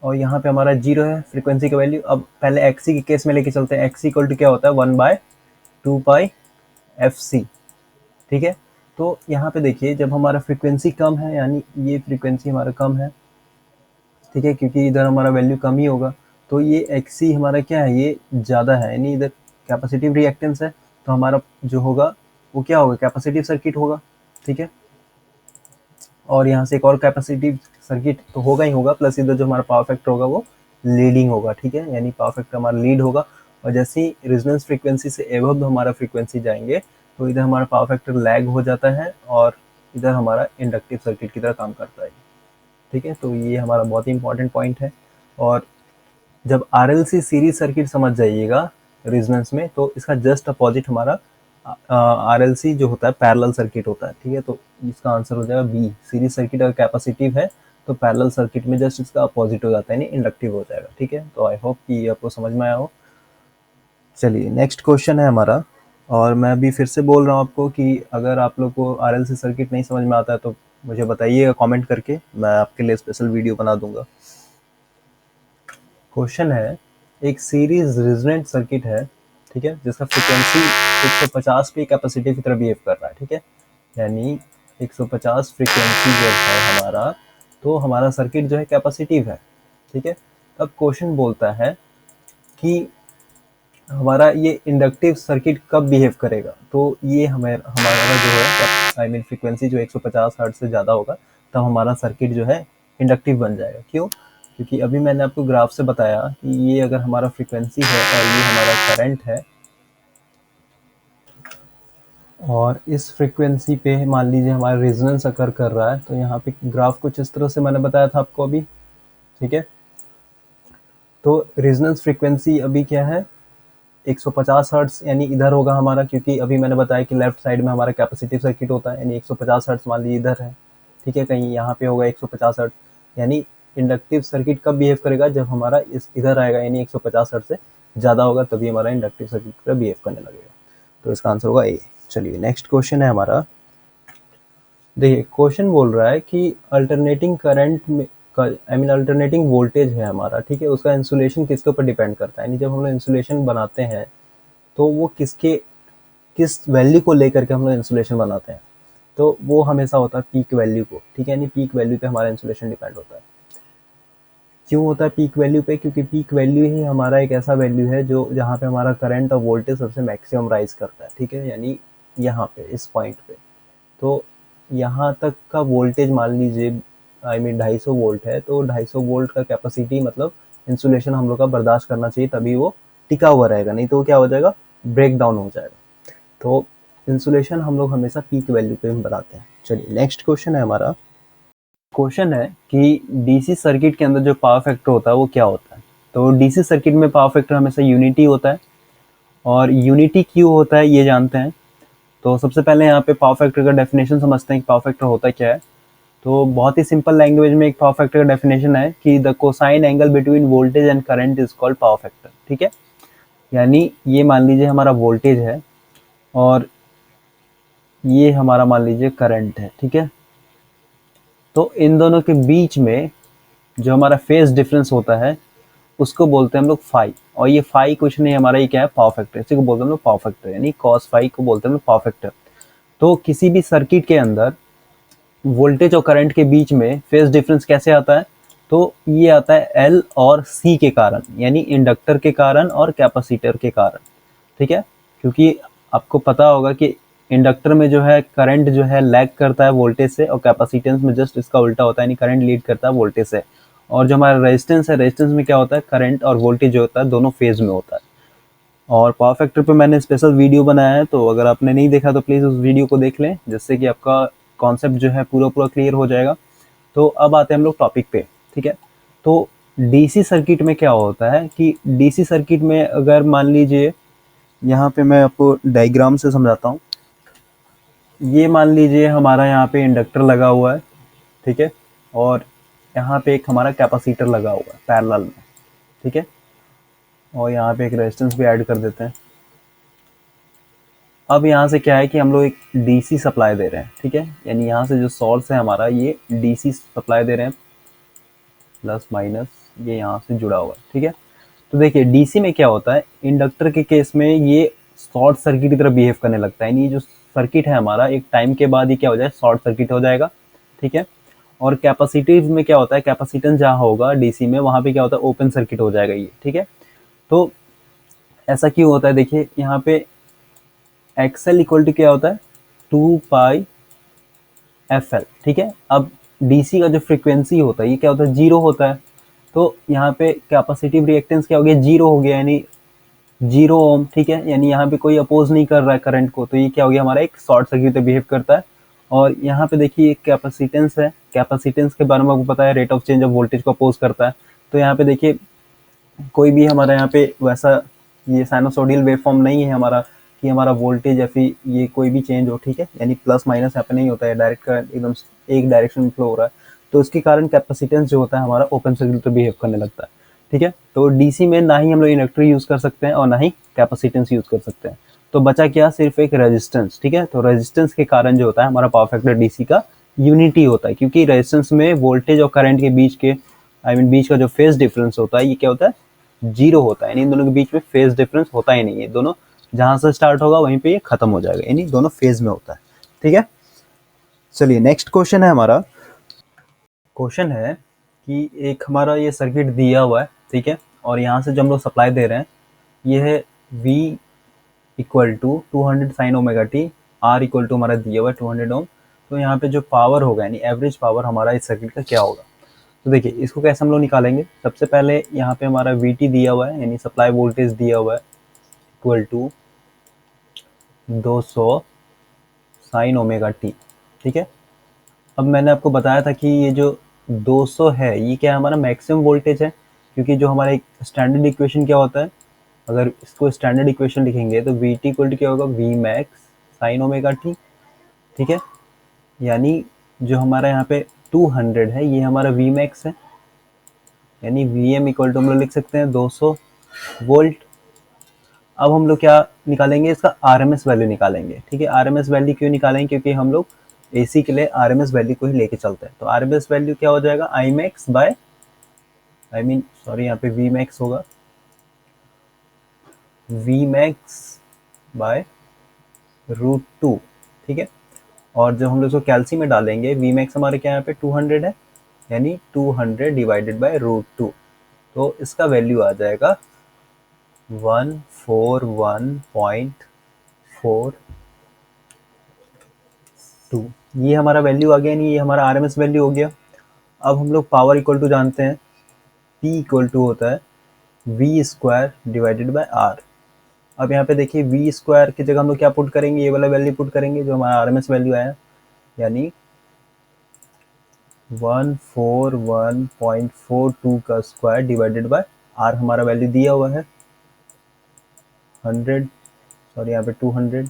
[SPEAKER 1] और यहाँ पे हमारा 0 है फ्रीक्वेंसी का वैल्यू। अब पहले एक्सी के केस में लेके चलते हैं। एक्सी इक्वल टू क्या होता है 1/2 पाई FC, ठीक है। तो यहाँ पे देखिए जब हमारा फ्रीक्वेंसी कम है, यानी ये फ्रीक्वेंसी हमारा कम है, ठीक है, क्योंकि इधर हमारा वैल्यू कम ही होगा, तो ये एक्सी हमारा क्या है, ये ज़्यादा है, यानी इधर कैपेसिटिव रिएक्टेंस है, तो हमारा जो होगा वो क्या होगा, कैपेसिटिव सर्किट होगा, ठीक है। और यहाँ से एक और कैपेसिटिव सर्किट तो होगा ही होगा, प्लस इधर जो हमारा पावर फैक्टर होगा वो लीडिंग होगा, ठीक है, यानी पावर फैक्टर हमारा लीड होगा। और जैसे ही रेजोनेंस फ्रीक्वेंसी से एबव हमारा फ्रीक्वेंसी जाएंगे तो इधर हमारा पावर फैक्टर लैग हो जाता है और इधर हमारा इंडक्टिव सर्किट की तरह काम करता है, ठीक है। तो ये हमारा बहुत ही इंपॉर्टेंट पॉइंट है। और जब RLC सीरीज सर्किट समझ जाइएगा रेजोनेंस में, तो इसका जस्ट अपोजिट हमारा RLC जो होता है पैरेलल सर्किट होता है, ठीक है। तो इसका आंसर हो जाएगा बी, सीरीज सर्किट अगर कैपेसिटिव है तो पैरेलल सर्किट में जस्ट इसका अपोजिट हो जाता है, यानी इंडक्टिव हो जाएगा, ठीक है। तो आई होप कि ये आपको समझ में आया हो। चलिए नेक्स्ट क्वेश्चन है हमारा, और मैं अभी फिर से बोल रहा हूँ आपको कि अगर आप लोग को RLC सर्किट नहीं समझ में आता है तो मुझे बताइएगा कमेंट करके, मैं आपके लिए स्पेशल वीडियो बना दूंगा। क्वेश्चन है, एक सीरीज रेजोनेंट सर्किट है, ठीक है, जिसका फ्रीक्वेंसी 150 पे कैपेसिटिव की तरह बिहेव कर रहा है, ठीक है, यानी 150 फ्रीक्वेंसी जो है हमारा, तो हमारा सर्किट जो है कैपेसिटिव है, ठीक है। अब क्वेश्चन बोलता है कि हमारा ये इंडक्टिव सर्किट कब बिहेव करेगा, तो ये हमारा जो है फ्रीक्वेंसी जो 150 हर्ट्ज से ज़्यादा होगा तब हमारा सर्किट जो है इंडक्टिव बन जाएगा। क्यों? क्योंकि अभी मैंने आपको ग्राफ से बताया कि ये अगर हमारा फ्रीक्वेंसी है और ये हमारा करंट है, और इस फ्रीक्वेंसी पे मान लीजिए हमारा रेजोनेंस अकर कर रहा है, तो यहाँ पे ग्राफ कुछ इस तरह से मैंने बताया था आपको अभी, ठीक है। तो रेजोनेंस फ्रीक्वेंसी अभी क्या है 150 हर्ट्ज, यानी इधर होगा हमारा, क्योंकि अभी मैंने बताया कि लेफ्ट साइड में हमारा कैपेसिटिव सर्किट होता है, यानी 150 हर्ट्ज मान लीजिए इधर है, ठीक है, कहीं यहाँ पे होगा 150 हर्ट्ज, यानी इंडक्टिव सर्किट कब बिहेव करेगा, जब हमारा इस इधर आएगा, यानी 150 हर्ट्ज से ज़्यादा होगा, तभी हमारा इंडक्टिव सर्किट का बिहेव करने लगेगा। तो इसका आंसर होगा ए। चलिए नेक्स्ट क्वेश्चन है हमारा। देखिए क्वेश्चन बोल रहा है कि अल्टरनेटिंग करंट में अल्टरनेटिंग वोल्टेज है हमारा, ठीक है, उसका इंसुलेशन किसके ऊपर डिपेंड करता है, यानी जब हम लोग इंसुलेशन बनाते हैं तो वो किस वैल्यू को लेकर के हम लोग इंसुलेशन बनाते हैं, तो वो हमेशा होता है पीक वैल्यू को, ठीक है, यानी पीक वैल्यू पे हमारा इंसुलेशन डिपेंड होता है। क्यों होता है पीक वैल्यू पे? क्योंकि पीक वैल्यू ही हमारा एक ऐसा वैल्यू है जो जहाँ पे हमारा करंट और वोल्टेज सबसे मैक्सिमम राइज करता है, ठीक है, यानी यहाँ पे इस पॉइंट पे। तो यहाँ तक का वोल्टेज मान लीजिए 250 वोल्ट है, तो 250 वोल्ट का कैपेसिटी मतलब इंसुलेशन हम लोग का बर्दाश्त करना चाहिए, तभी वो टिका हुआ रहेगा, नहीं तो क्या हो जाएगा, ब्रेक डाउन हो जाएगा। तो इंसुलेशन हम लोग हमेशा पीक वैल्यू पे बनाते हैं। चलिए नेक्स्ट क्वेश्चन है हमारा। क्वेश्चन है कि डीसी सर्किट के अंदर जो पावर फैक्टर होता है वो क्या होता है। तो डीसी सर्किट में पावर फैक्टर हमेशा यूनिटी होता है, और यूनिटी क्यों होता है ये जानते हैं। तो सबसे पहले यहाँ पे पावर फैक्टर का डेफिनेशन समझते हैं कि पावर फैक्टर होता क्या है। तो बहुत ही सिंपल लैंग्वेज में एक पावर फैक्टर का डेफिनेशन है कि the cosine angle between voltage and current is called power factor, ठीक है, यानी ये मान लीजिए हमारा वोल्टेज है और ये हमारा मान लीजिए करंट है, ठीक है। तो इन दोनों के बीच में जो हमारा फेज डिफरेंस होता है उसको बोलते हैं हम लोग फाई, और ये फाई कुछ नहीं हमारा ये क्या है, पावर फैक्टर, इसी को बोलते हैं हम लोग पावर फैक्टर, यानी कॉस फाई को बोलते हैं हम लोग पावर फैक्टर। तो किसी भी सर्किट के अंदर वोल्टेज और करंट के बीच में फेज डिफरेंस कैसे आता है, तो ये आता है एल और सी के कारण, यानी इंडक्टर के कारण और कैपेसिटर के कारण, ठीक है। क्योंकि आपको पता होगा कि इंडक्टर में जो है करंट जो है लैग करता है वोल्टेज से, और कैपेसिटेंस में जस्ट इसका उल्टा होता है, यानी करंट लीड करता है वोल्टेज से। और जो हमारा रेजिस्टेंस है, रेजिस्टेंस में क्या होता है, करंट और वोल्टेज जो होता है दोनों फेज में होता है। और पावर फैक्टर पे मैंने स्पेशल वीडियो बनाया है, तो अगर आपने नहीं देखा तो प्लीज़ उस वीडियो को देख लें, जिससे कि आपका कॉन्सेप्ट जो है पूरा क्लियर हो जाएगा। तो अब आते हैं हम लोग टॉपिक पे, ठीक है। तो डीसी सर्किट में क्या होता है कि डीसी सर्किट में अगर मान लीजिए, यहाँ पे मैं आपको डायग्राम से समझाता हूँ। ये मान लीजिए हमारा यहाँ पे इंडक्टर लगा हुआ है, ठीक है, और यहाँ पे एक हमारा कैपेसिटर लगा हुआ है पैरेलल में, ठीक है, और यहाँ पे एक रेजिस्टेंस भी ऐड कर देते हैं। अब यहाँ से क्या है कि हम लोग एक डीसी सप्लाई दे रहे हैं, ठीक है, यानी यहाँ से जो सोर्स है हमारा ये डीसी सप्लाई दे रहे हैं, प्लस माइनस ये यहाँ से जुड़ा हुआ है, ठीक है। तो देखिए डीसी में क्या होता है, इंडक्टर के केस में ये शॉर्ट सर्किट की तरह बिहेव करने लगता है, यानी ये जो सर्किट है हमारा एक टाइम के बाद ही क्या हो जाए, शॉर्ट सर्किट हो जाएगा, ठीक है। और कैपेसिटिव में क्या होता है, कैपेसिटेंस जहाँ होगा डीसी में वहाँ पे क्या होता है, ओपन सर्किट हो जाएगा ये, ठीक है। तो ऐसा क्यों होता है, देखिए यहाँ पे एक्सएल इक्वल टू क्या होता है, 2 पाई एफ एल, ठीक है। अब डीसी का जो फ्रीक्वेंसी होता है ये क्या होता है, 0 होता है। तो यहाँ पे कैपेसिटिव रिएक्टेंस क्या हो गया, 0 हो गया, यानी 0 ओम, ठीक है, यानी यहाँ पे कोई अपोज नहीं कर रहा है करंट को, तो ये क्या हो गया, हमारा एक शॉर्ट सर्किट पे बिहेव करता है। और यहाँ पे देखिए एक कैपेसिटेंस है, कैपेसिटेंस के बारे में आपको पता है, rate of change of voltage को अपोज करता है। तो यहाँ पे देखिए कोई भी हमारा यहाँ पे वैसा ये साइनोसोडियल वेवफॉर्म नहीं है हमारा कि हमारा वोल्टेज या फिर ये कोई भी चेंज हो, ठीक है, यानी प्लस माइनस यहाँ पे नहीं होता है, डायरेक्ट करंट एकदम एक डायरेक्शन में फ्लो हो रहा है। तो इसके कारण कैपेसिटेंस जो होता है हमारा ओपन सर्किट तो बिहेव करने लगता है, ठीक है। तो डीसी में ना ही हम लोग इंडक्टर यूज कर सकते हैं और ना ही कैपेसिटेंस यूज कर सकते हैं। तो बचा क्या, सिर्फ एक रेजिस्टेंस, ठीक है। तो रेजिस्टेंस के कारण जो होता है हमारा पावर फैक्टर डीसी का यूनिटी होता है, क्योंकि रेजिस्टेंस में वोल्टेज और करंट के बीच के बीच का जो फेज डिफरेंस होता है ये क्या होता है, 0 होता है, यानी इन दोनों के बीच में फेज डिफरेंस होता ही नहीं है, दोनों जहां से स्टार्ट होगा वहीं पे ये खत्म हो जाएगा, यानी दोनों फेज में होता है, ठीक है। चलिए नेक्स्ट क्वेश्चन है हमारा। क्वेश्चन है कि एक हमारा ये सर्किट दिया हुआ है, ठीक है, और यहाँ से जो हम लोग सप्लाई दे रहे हैं ये है V equal to 200 sine omega t, R equal to हमारा दिया हुआ है 200 ओम। तो यहाँ पे जो पावर होगा यानी एवरेज पावर हमारा इस सर्किट का क्या होगा। तो देखिए इसको कैसे हम लोग निकालेंगे, सबसे पहले यहाँ पे हमारा VT दिया हुआ है, यानी सप्लाई वोल्टेज दिया हुआ है, equal to 200 sine omega t, ठीक है। अब मैंने आपको बताया था कि ये जो 200 है ये क्या है, हमारा मैक्सिमम वोल्टेज है, क्योंकि जो हमारा एक स्टैंडर्ड इक्वेशन क्या होता है, अगर इसको स्टैंडर्ड इक्वेशन लिखेंगे तो वी टी इक्वल टू क्या होगा, V max sine omega t, ठीक है। यानी जो हमारा यहाँ पे 200 है ये हमारा वी मैक्स है, यानी वी एम इक्वल टू हम लोग लिख सकते हैं 200 वोल्ट। अब हम लोग क्या निकालेंगे, इसका आरएमएस वैल्यू निकालेंगे, ठीक है। आरएमएस वैल्यू क्यों निकालेंगे, क्योंकि हम लोग एसी के लिए आरएमएस वैल्यू को ही लेके चलते हैं। तो आरएमएस वैल्यू क्या हो जाएगा, आई मैक्स बाय सॉरी यहाँ पे वी मैक्स होगा, वी मैक्स बाय √2, ठीक है। और जब हम लोग इसको कैल्सी में डालेंगे, वी मैक्स हमारे क्या यहाँ पे 200 है, यानी 200 डिवाइडेड बाय √2, तो इसका वैल्यू आ जाएगा 141.42। ये हमारा वैल्यू आ गया, नहीं ये हमारा आरएमएस वैल्यू हो गया। अब हम लोग पावर इक्वल टू जानते हैं, P इक्वल टू होता है V square divided by R. अब यहाँ पे देखिए वी स्क्वायर की जगह हम लोग क्या पुट करेंगे, ये वाला वैल्यू पुट करेंगे जो हमारा आरएमएस वैल्यू आया, यानी 141.42 का स्क्वायर डिवाइडेड बाय आर, हमारा वैल्यू दिया हुआ है 100, सॉरी यहाँ पे 200,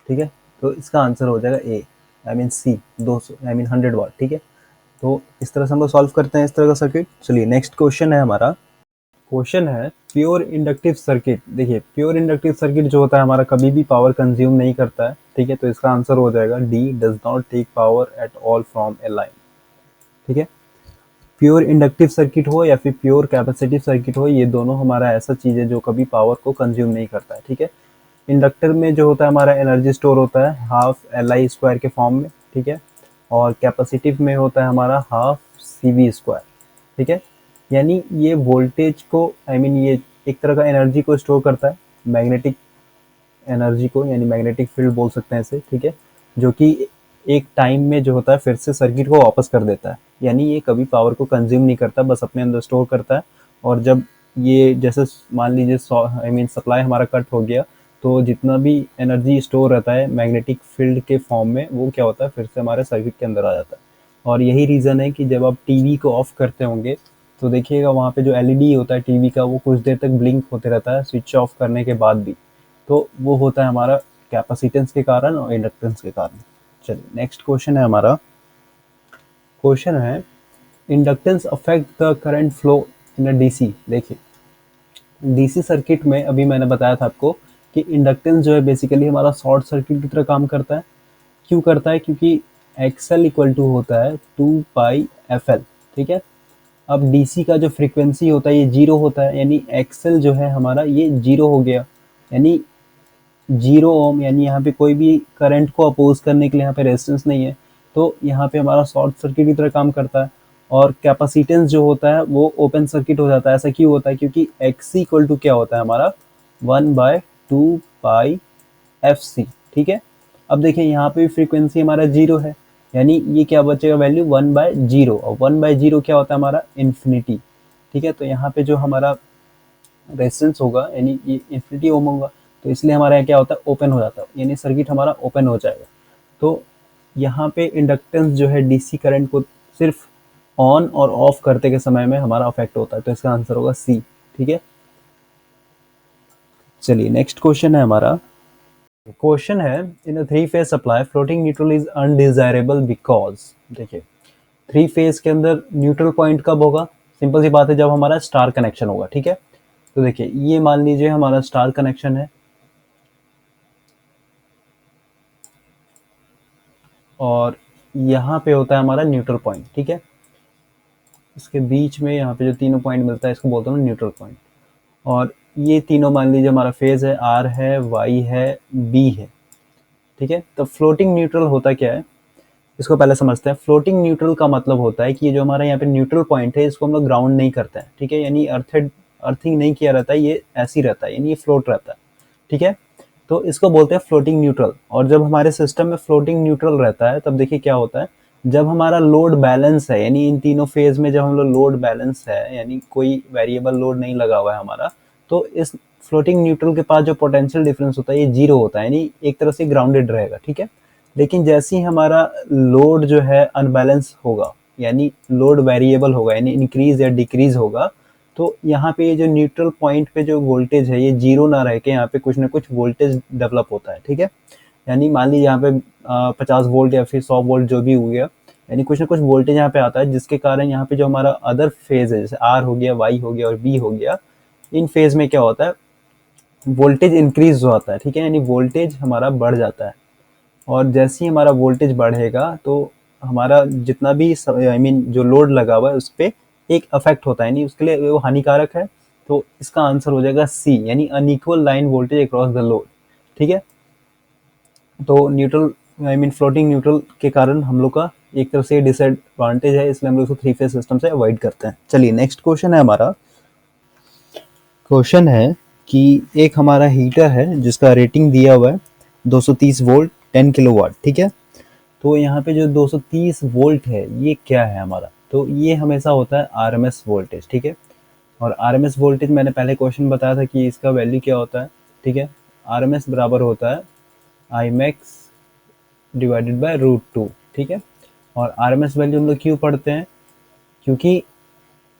[SPEAKER 1] ठीक है। तो इसका आंसर हो जाएगा ए, सी 200 100 वाट, ठीक है। तो इस तरह से हम लोग सॉल्व करते हैं इस तरह का सर्किट। चलिए नेक्स्ट क्वेश्चन है हमारा। क्वेश्चन है प्योर इंडक्टिव सर्किट। देखिए प्योर इंडक्टिव सर्किट जो होता है हमारा कभी भी पावर कंज्यूम नहीं करता है, ठीक है। तो इसका आंसर हो जाएगा D, does not take power at all from a line, ठीक है। प्योर इंडक्टिव सर्किट हो या फिर प्योर कैपेसिटिव सर्किट हो, ये दोनों हमारा ऐसा चीज़ है जो कभी पावर को कंज्यूम नहीं करता है, ठीक है। इंडक्टर में जो होता है हमारा एनर्जी स्टोर होता है हाफ LI स्क्वायर के फॉर्म में, ठीक है। और कैपेसिटिव में होता है हमारा हाफ CV स्क्वायर, ठीक है। यानी ये वोल्टेज को ये एक तरह का एनर्जी को स्टोर करता है, मैग्नेटिक एनर्जी को, यानी मैग्नेटिक फील्ड बोल सकते हैं इसे, ठीक है, जो कि एक टाइम में जो होता है फिर से सर्किट को वापस कर देता है। यानी ये कभी पावर को कंज्यूम नहीं करता, बस अपने अंदर स्टोर करता है। और जब ये जैसे मान लीजिए सप्लाई हमारा कट हो गया, तो जितना भी एनर्जी स्टोर रहता है मैग्नेटिक फील्ड के फॉर्म में, वो क्या होता है फिर से हमारे सर्किट के अंदर आ जाता है। और यही रीज़न है कि जब आप टीवी को ऑफ करते होंगे तो देखिएगा वहाँ पे जो एलईडी होता है टीवी का वो कुछ देर तक ब्लिंक होते रहता है स्विच ऑफ करने के बाद भी, तो वो होता है हमारा कैपेसिटेंस के कारण और इंडक्टेंस के कारण। चलिए नेक्स्ट क्वेश्चन है हमारा। क्वेश्चन है inductance affect the current flow in a DC. देखिए डीसी सर्किट में अभी मैंने बताया था आपको कि इंडक्टेंस जो है बेसिकली हमारा शॉर्ट सर्किट की तरह काम करता है। क्यों करता है? क्योंकि एक्सएल इक्वल टू होता है 2 पाई एफ एल। ठीक है, अब डीसी का जो फ्रीक्वेंसी होता है ये जीरो होता है, यानी एक्सएल जो है हमारा ये जीरो हो गया, यानी जीरो ओम, यानी यहाँ पे कोई भी करंट को अपोज करने के लिए यहाँ पे रेजिस्टेंस नहीं है, तो यहाँ पे हमारा शॉर्ट सर्किट की तरह काम करता है। और कैपेसिटेंस जो होता है वो ओपन सर्किट हो जाता है। ऐसा क्यों होता है? क्योंकि एक्स इक्वल टू क्या होता है हमारा 1/2 पाई एफ सी। ठीक है, अब देखिए यहाँ पे भी फ्रीक्वेंसी हमारा जीरो है, यानी ये क्या बचेगा वैल्यू 1/0, और 1/0 क्या होता है हमारा इन्फिनिटी। ठीक है, तो यहाँ पे जो हमारा रेजिस्टेंस होगा यानी ये इन्फिनिटी ओम होगा, तो इसलिए हमारा यहाँ क्या होता है ओपन हो जाता है, यानी सर्किट हमारा ओपन हो जाएगा। तो यहाँ पे इंडक्टेंस जो है डीसी करंट को सिर्फ ऑन और ऑफ करते के समय में हमारा अफेक्ट होता है, तो इसका आंसर होगा सी। ठीक है, चलिए नेक्स्ट क्वेश्चन है हमारा। क्वेश्चन है in a three phase supply floating neutral is undesirable because. देखिए थ्री फेज के अंदर न्यूट्रल पॉइंट कब होगा? सिंपल सी बात है, जब हमारा स्टार कनेक्शन होगा। ठीक है, तो देखिए ये मान लीजिए हमारा स्टार कनेक्शन है और यहाँ पे होता है हमारा न्यूट्रल पॉइंट। ठीक है, इसके बीच में यहाँ पे जो तीनों पॉइंट मिलता है इसको बोलते हैं न्यूट्रल पॉइंट। और ये तीनों मान लीजिए हमारा फेज है, आर है, वाई है, बी है। ठीक है, तो फ्लोटिंग न्यूट्रल होता क्या है इसको पहले समझते हैं। फ्लोटिंग न्यूट्रल का मतलब होता है कि ये जो हमारा यहाँ पे न्यूट्रल पॉइंट है इसको हम लोग ग्राउंड नहीं करते हैं। ठीक है, यानी अर्थिंग नहीं किया रहता है, ये ऐसे ही रहता है, यानी ये फ्लोट रहता है। ठीक है, तो इसको बोलते हैं फ्लोटिंग न्यूट्रल। और जब हमारे सिस्टम में फ्लोटिंग न्यूट्रल रहता है तब देखिए क्या होता है, जब हमारा लोड बैलेंस है, यानी इन तीनों फेज में जब हम लोग लोड बैलेंस है, यानी कोई वेरिएबल लोड नहीं लगा हुआ है हमारा, तो इस फ्लोटिंग न्यूट्रल के पास जो पोटेंशियल डिफरेंस होता है ये जीरो होता है, यानी एक तरह से ग्राउंडेड रहेगा। ठीक है, लेकिन जैसे ही हमारा लोड जो है अनबैलेंस होगा, यानी लोड वेरिएबल होगा, यानी इंक्रीज या डिक्रीज होगा, तो यहाँ पे ये जो न्यूट्रल पॉइंट पे जो वोल्टेज है ये जीरो ना रह के यहाँ पे कुछ ना कुछ वोल्टेज डेवलप होता है। ठीक है, यानी मान लीजिए यहाँ पे 50 वोल्ट या फिर 100 वोल्ट जो भी हो गया, यानी कुछ ना कुछ वोल्टेज यहाँ पे आता है, जिसके कारण यहाँ पे जो हमारा अदर फेज है जैसे आर हो गया, वाई हो गया और बी हो गया, इन फेज में क्या होता है वोल्टेज इंक्रीज होता है। ठीक है, यानी वोल्टेज हमारा बढ़ जाता है। और जैसे ही हमारा वोल्टेज बढ़ेगा तो हमारा जितना भी जो लोड लगा हुआ है उस पर एक अफेक्ट होता है, यानी उसके लिए वो हानिकारक है। तो इसका आंसर हो जाएगा सी, यानी unequal line voltage across the load. ठीक है, तो न्यूट्रल फ्लोटिंग न्यूट्रल के कारण हम लोग का एक तरफ से डिसएडवांटेज है, इसलिए हम लोग इसको थ्री फेज सिस्टम से अवॉइड करते हैं। चलिए नेक्स्ट क्वेश्चन है हमारा। क्वेश्चन है कि एक हमारा हीटर है जिसका रेटिंग दिया हुआ है 230 वोल्ट 10 किलोवाट। ठीक है, तो यहाँ पे जो 230 वोल्ट है ये क्या है हमारा? तो ये हमेशा होता है आरएमएस वोल्टेज। ठीक है, और आरएमएस वोल्टेज मैंने पहले क्वेश्चन बताया था कि इसका वैल्यू क्या होता है। ठीक है, आरएमएस बराबर होता है आई मैक्स डिवाइडेड बाय √2। ठीक है, और आरएमएस वैल्यू हम लोग क्यों पढ़ते हैं? क्योंकि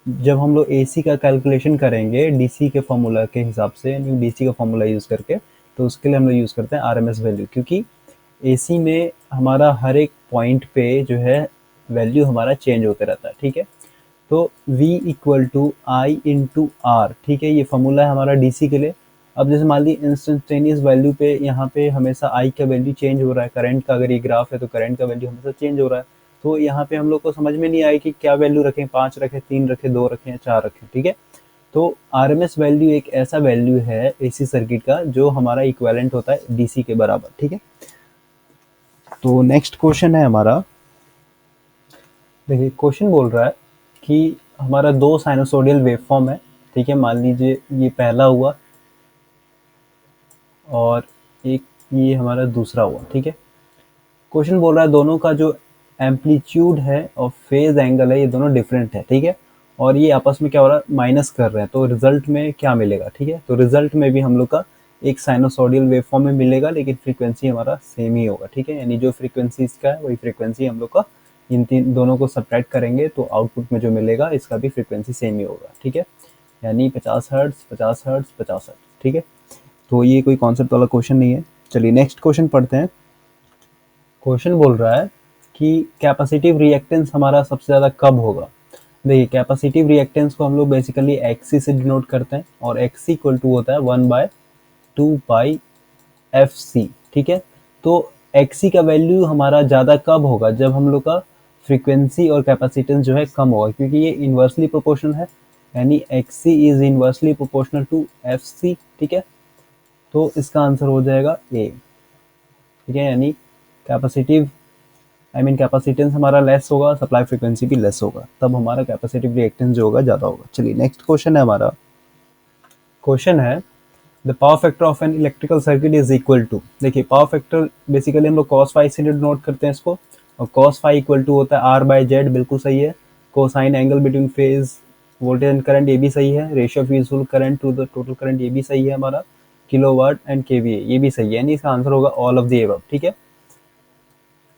[SPEAKER 1] जब हम लोग एसी का कैलकुलेशन करेंगे डीसी के फॉर्मूला के हिसाब से, यानी डीसी का फॉर्मूला यूज़ करके, तो उसके लिए हम लोग यूज़ करते हैं आरएमएस वैल्यू। क्योंकि एसी में हमारा हर एक पॉइंट पे जो है वैल्यू हमारा चेंज होते रहता है। ठीक है, तो V equal to I into R. ठीक है, ये फॉर्मूला है हमारा डीसी के लिए। अब जैसे मान लीजिए इंस्टेंटेनियस वैल्यू पे यहाँ पे हमेशा आई का वैल्यू चेंज हो रहा है, करंट का अगर ये ग्राफ है तो करंट का वैल्यू हमेशा चेंज हो रहा है, तो यहाँ पे हम लोग को समझ में नहीं आए कि क्या वैल्यू रखें, 5 रखें, 3 रखें, 2 रखें या 4 रखें। ठीक है, तो आरएमएस वैल्यू एक ऐसा वैल्यू है एसी सर्किट का जो हमारा इक्विवेलेंट होता है डीसी के बराबर। ठीक है, तो नेक्स्ट क्वेश्चन है हमारा। देखिए क्वेश्चन बोल रहा है कि हमारा दो साइनोसोडियल वेवफॉर्म है। ठीक है, मान लीजिए ये पहला हुआ और एक ये हमारा दूसरा हुआ। ठीक है, क्वेश्चन बोल रहा है दोनों का जो एम्पलीट्यूड है और फेज एंगल है ये दोनों डिफरेंट है। ठीक है, और ये आपस में क्या हो रहा है माइनस कर रहे हैं, तो रिजल्ट में क्या मिलेगा? ठीक है, तो रिजल्ट में भी हम लोग का एक साइनोसोडियल वेवफॉर्म में मिलेगा, लेकिन फ्रीक्वेंसी हमारा सेम ही होगा। ठीक है, यानी जो फ्रीक्वेंसी इसका है वही फ्रीक्वेंसी हम लोग का इन तीन दोनों को सब्ट्रैक्ट करेंगे तो आउटपुट में जो मिलेगा इसका भी फ्रीक्वेंसी सेम ही होगा, ठीक है। यानी 50 हर्ट्ज 50 हर्ट्ज 50 हर्ट्ज, ठीक है। तो ये कोई कॉन्सेप्ट वाला क्वेश्चन नहीं है। चलिए नेक्स्ट क्वेश्चन पढ़ते हैं। क्वेश्चन बोल रहा है कि कैपेसिटिव रिएक्टेंस हमारा सबसे ज़्यादा कब होगा। देखिए कैपेसिटिव रिएक्टेंस को हम लोग बेसिकली एक्सी से डिनोट करते हैं और एक्सी इक्वल टू होता है 1/2πfc, ठीक है। तो एक्सी का वैल्यू हमारा ज़्यादा कब होगा, जब हम लोग का फ्रीक्वेंसी और कैपेसिटेंस जो है कम होगा, क्योंकि ये इन्वर्सली प्रोपोर्शनल है, यानी XC is inversely proportional to F C, ठीक है। तो इसका आंसर हो जाएगा ए, ठीक है। यानी कैपेसिटिव कैपेसिटेंस हमारा लेस होगा, सप्लाई फ्रीक्वेंसी भी लेस होगा, तब हमारा कैपेसिटिव रिएक्टेंस जो होगा ज़्यादा होगा। चलिए नेक्स्ट क्वेश्चन है हमारा। क्वेश्चन है the power factor of an electrical circuit is equal to. देखिए पावर फैक्टर बेसिकली हम लोग cos फाई से डिनोट करते हैं इसको, और cos फाई इक्वल टू होता है R/Z, बिल्कुल सही है। Cosine angle between phase voltage and current, ये भी सही है। Ratio of useful current to the total current, ये भी सही है हमारा। किलोवाट एंड केवीए, ये भी सही है, यानी इसका आंसर होगा ऑल ऑफ द एबव, ठीक है।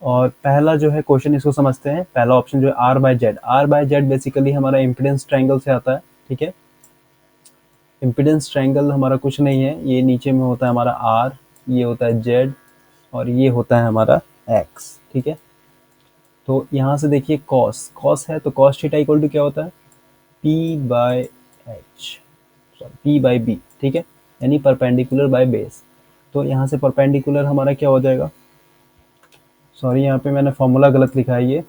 [SPEAKER 1] और पहला जो है क्वेश्चन इसको समझते हैं। पहला ऑप्शन जो है R/Z, R/Z बेसिकली हमारा इम्पीडेंस ट्रायंगल से आता है, ठीक है। इम्पीडेंस ट्रायंगल हमारा कुछ नहीं है, ये नीचे में होता है हमारा R, ये होता है Z और ये होता है हमारा X, ठीक है। तो यहाँ से देखिए cos है तो cos थीटा इक्वल टू क्या होता है P/B, ठीक है, यानी परपेंडिकुलर बाय बेस। तो यहाँ से परपेंडिकुलर हमारा क्या हो जाएगा, सॉरी यहाँ पे मैंने फॉर्मूला गलत लिखा है, ये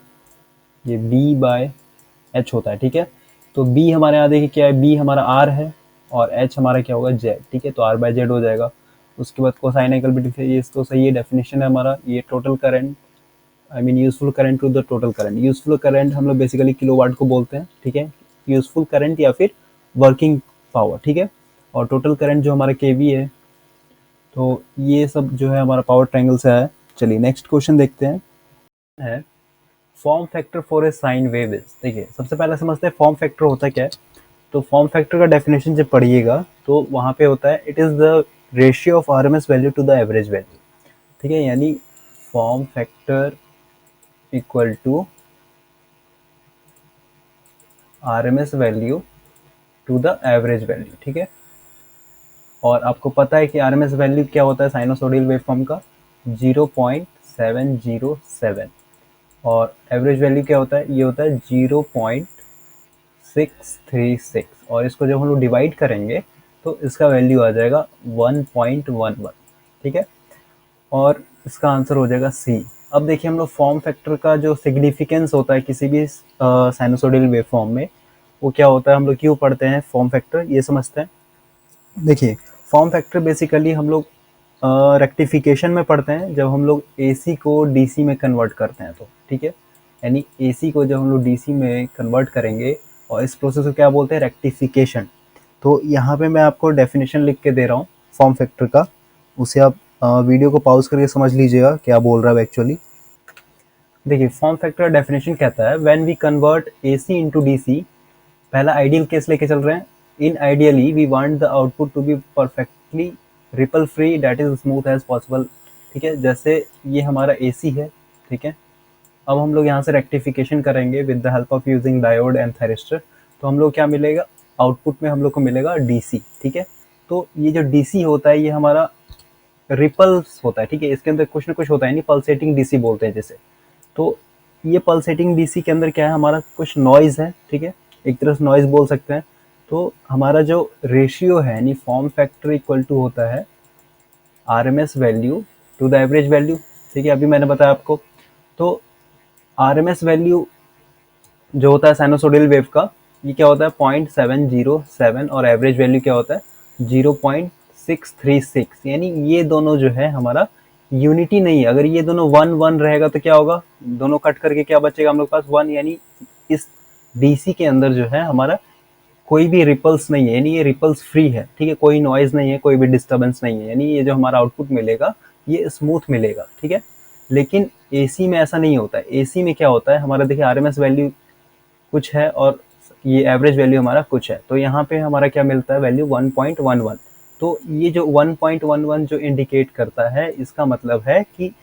[SPEAKER 1] B/H होता है, ठीक है। तो B हमारे यहाँ देखिए क्या है, B हमारा R है और H हमारा क्या होगा Z, ठीक है। तो R/Z हो जाएगा। उसके बाद कोसाइन एंगल बिटवीन, ये तो सही है, डेफिनेशन है हमारा। ये total current useful current to the total current, useful current हम लोग बेसिकली किलोवाट को बोलते हैं, ठीक है। यूजफुल करंट या फिर वर्किंग पावर, ठीक है। और टोटल करंट जो हमारा केवी है। तो ये सब जो है हमारा पावर ट्रायंगल से है। चलिए नेक्स्ट क्वेश्चन देखते हैं। Form factor for a sine wave is. देखिए सबसे पहले समझते हैं फॉर्म फैक्टर होता क्या है। तो फॉर्म फैक्टर का डेफिनेशन जब पढ़िएगा तो वहाँ पे होता है it is the ratio of RMS value to the average value, ठीक है। यानी form factor equal to RMS value to the average value, ठीक है। और आपको पता है कि आरएमएस वैल्यू क्या होता है साइनोसॉइडल वेवफॉर्म का, 0.707, और एवरेज वैल्यू क्या होता है, ये होता है 0.636, और इसको जब हम लोग डिवाइड करेंगे तो इसका वैल्यू आ जाएगा 1.11, ठीक है। और इसका आंसर हो जाएगा सी। अब देखिए हम लोग फॉर्म फैक्टर का जो सिग्निफिकेंस होता है किसी भी साइनोसॉइडल वेवफॉर्म में, वो क्या होता है, हम लोग क्यों पढ़ते हैं फॉर्म फैक्टर, ये समझते हैं। देखिए फॉर्म फैक्टर बेसिकली हम लोग रेक्टिफिकेशन में पढ़ते हैं, जब हम लोग एसी को डीसी में कन्वर्ट करते हैं तो, ठीक है। यानी एसी को जब हम लोग डीसी में कन्वर्ट करेंगे, और इस प्रोसेस को क्या बोलते हैं, रेक्टिफिकेशन। तो यहाँ पे मैं आपको डेफिनेशन लिख के दे रहा हूँ फॉर्म फैक्टर का, उसे आप वीडियो को पॉज करके समझ लीजिएगा क्या बोल रहा है एक्चुअली। देखिए फॉर्म फैक्टर डेफिनेशन कहता है when we convert AC into DC, पहला आइडियल केस लेके चल रहे हैं। In ideally we want the output to be perfectly ripple free that is smooth as possible, ठीक है। जैसे ये हमारा एसी है, ठीक है। अब हम लोग यहाँ से रेक्टिफिकेशन करेंगे with the help of using diode and thyristor, तो हम लोग क्या मिलेगा, आउटपुट में हम लोग को मिलेगा डीसी, ठीक है। तो ये जो डीसी होता है ये हमारा रिपल्स होता है, ठीक है। इसके अंदर कुछ ना कुछ होता है, नहीं पल्सेटिंग डीसी बोलते हैं जैसे। तो ये पल्सेटिंग डीसी के अंदर क्या है, हमारा कुछ नॉइज है, ठीक है, एक तरह से नॉइज बोल सकते हैं। तो हमारा जो रेशियो है यानी फॉर्म फैक्टर इक्वल टू होता है RMS value to the average value, ठीक है। अभी मैंने बताया आपको। तो आरएमएस वैल्यू जो होता है साइनोसॉइडल वेव का, ये क्या होता है 0.707, और एवरेज वैल्यू क्या होता है 0.636, यानी ये दोनों जो है हमारा यूनिटी नहीं है। अगर ये दोनों 1 1 रहेगा तो क्या होगा, दोनों कट करके क्या बचेगा हम लोग पास 1, यानी इस डीसी के अंदर जो है हमारा कोई भी रिपल्स नहीं है, यानी ये रिपल्स फ्री है, ठीक है। कोई नॉइज नहीं है, कोई भी डिस्टर्बेंस नहीं है, यानी ये जो हमारा आउटपुट मिलेगा ये स्मूथ मिलेगा, ठीक है। लेकिन एसी में ऐसा नहीं होता है। एसी में क्या होता है हमारा, देखिए आरएमएस वैल्यू कुछ है और ये एवरेज वैल्यू हमारा कुछ है। तो यहाँ पे हमारा क्या मिलता है वैल्यू 1.11। तो ये जो 1.11 जो इंडिकेट करता है, इसका मतलब है कि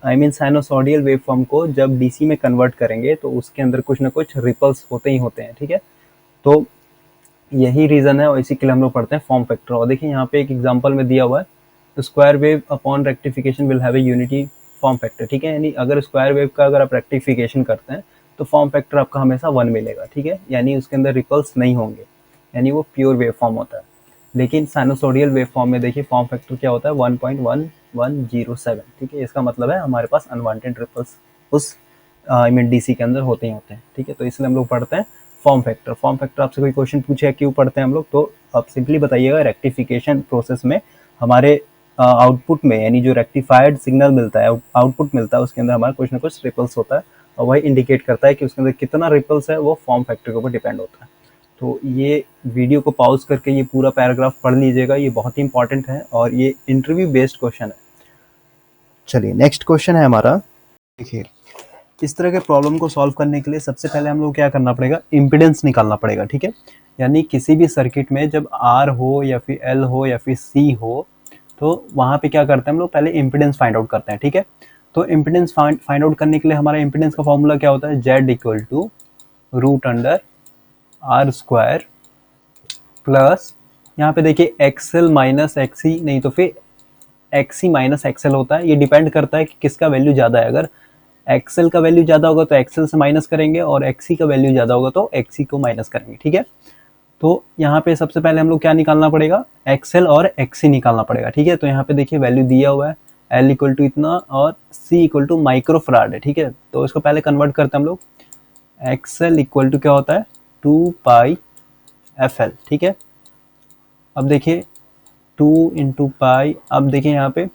[SPEAKER 1] आई मीन साइनोसॉडियल वेव फॉर्म को जब डीसी में कन्वर्ट करेंगे तो उसके अंदर कुछ ना कुछ रिपल्स होते ही होते हैं, ठीक है। तो यही रीज़न है और इसी के लिए हम लोग पढ़ते हैं फॉर्म फैक्टर। और देखिए यहाँ पे एक एग्जांपल में दिया हुआ है, तो square wave upon rectification will have a unity form factor, ठीक है। यानी अगर स्क्वायर वेव का अगर आप रेक्टिफिकेशन करते हैं तो फॉर्म फैक्टर आपका हमेशा 1 मिलेगा, ठीक है। यानी उसके अंदर रिपल्स नहीं होंगे, यानी वो प्योर वेव फॉर्म होता है। लेकिन साइनोसॉडियल वेव फॉर्म में देखिए फॉर्म फैक्टर क्या होता है, 1.1107, ठीक है। इसका मतलब है हमारे पास अनवांटेड रिपल्स उस आई मीन डीसी के अंदर होते ही होते हैं, ठीक है। तो इसलिए हम लोग पढ़ते हैं फॉर्म फैक्टर। फॉर्म फैक्टर आपसे कोई क्वेश्चन पूछे क्यों पढ़ते हैं हम लोग, तो आप सिंपली बताइएगा रेक्टिफिकेशन प्रोसेस में हमारे आउटपुट में, यानी जो रेक्टिफाइड सिग्नल मिलता है, आउटपुट मिलता है, उसके अंदर हमारा कुछ ना कुछ रिपल्स होता है और वही इंडिकेट करता है कि उसके अंदर कितना रिपल्स है, वो फॉर्म फैक्टर के ऊपर डिपेंड होता है। तो ये वीडियो को पॉज करके ये पूरा पैराग्राफ पढ़ लीजिएगा, ये बहुत ही इंपॉर्टेंट है और ये इंटरव्यू बेस्ड क्वेश्चन है। चलिए नेक्स्ट क्वेश्चन है हमारा। देखिए इस तरह के प्रॉब्लम को सॉल्व करने के लिए सबसे पहले हम लोग क्या करना पड़ेगा, इम्पीडेंस निकालना पड़ेगा, ठीक है। यानी किसी भी सर्किट में जब आर हो या फिर एल हो या फिर सी हो, तो वहाँ पे क्या करते हैं हम लोग, पहले इम्पीडेंस फाइंड आउट करते हैं, ठीक है। तो इम्पीडेंस फाइंड आउट करने के लिए हमारा इम्पीडेंस का फॉर्मूला क्या होता है, Z equal to root under R square plus, यहाँ पे देखिए एक्सएल माइनस एक्सी, नहीं तो फिर एक्सी माइनस एक्सएल होता है। ये डिपेंड करता है कि किसका वैल्यू ज़्यादा है। अगर एक्सएल का वैल्यू ज़्यादा होगा तो एक्सएल से माइनस करेंगे और एक्सी का वैल्यू ज़्यादा होगा तो एक्सी को माइनस करेंगे, ठीक है। तो यहाँ पे सबसे पहले हम लोग क्या निकालना पड़ेगा, एक्सएल और एक्सी निकालना पड़ेगा, ठीक है। तो यहाँ पे देखिए वैल्यू दिया हुआ है, एल इक्वल टू इतना और सी इक्वल टू माइक्रोफराड है, ठीक है। तो इसको पहले कन्वर्ट करते हैं हम लोग, एक्सएल इक्वल टू क्या होता है, 2πfl, ठीक है। अब देखिए 2 इंटू पाई, अब देखिए यहाँ पे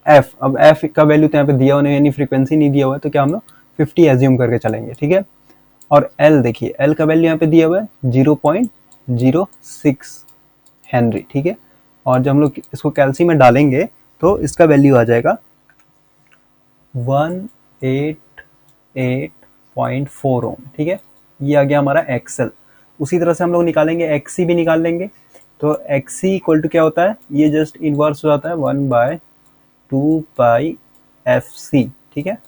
[SPEAKER 1] f, अब f का वैल्यू तो यहाँ पे दिया हुआ नहीं, यानी फ्रीक्वेंसी नहीं दिया हुआ है, तो क्या हम लोग 50 एज्यूम करके चलेंगे, ठीक है। और l देखिए, l का वैल्यू यहाँ पे दिया हुआ है 0.06 हेनरी, ठीक है। और जब हम लोग इसको कैल्सी में डालेंगे तो इसका वैल्यू आ जाएगा 188.4 ओम, ठीक है। ये आ गया हमारा एक्सएल। उसी तरह से हम लोग निकालेंगे एक्सी भी निकाल लेंगे। तो एक्सी इक्वल टू क्या होता है, ये जस्ट इनवर्स हो जाता है 1/2πfc, ठीक है।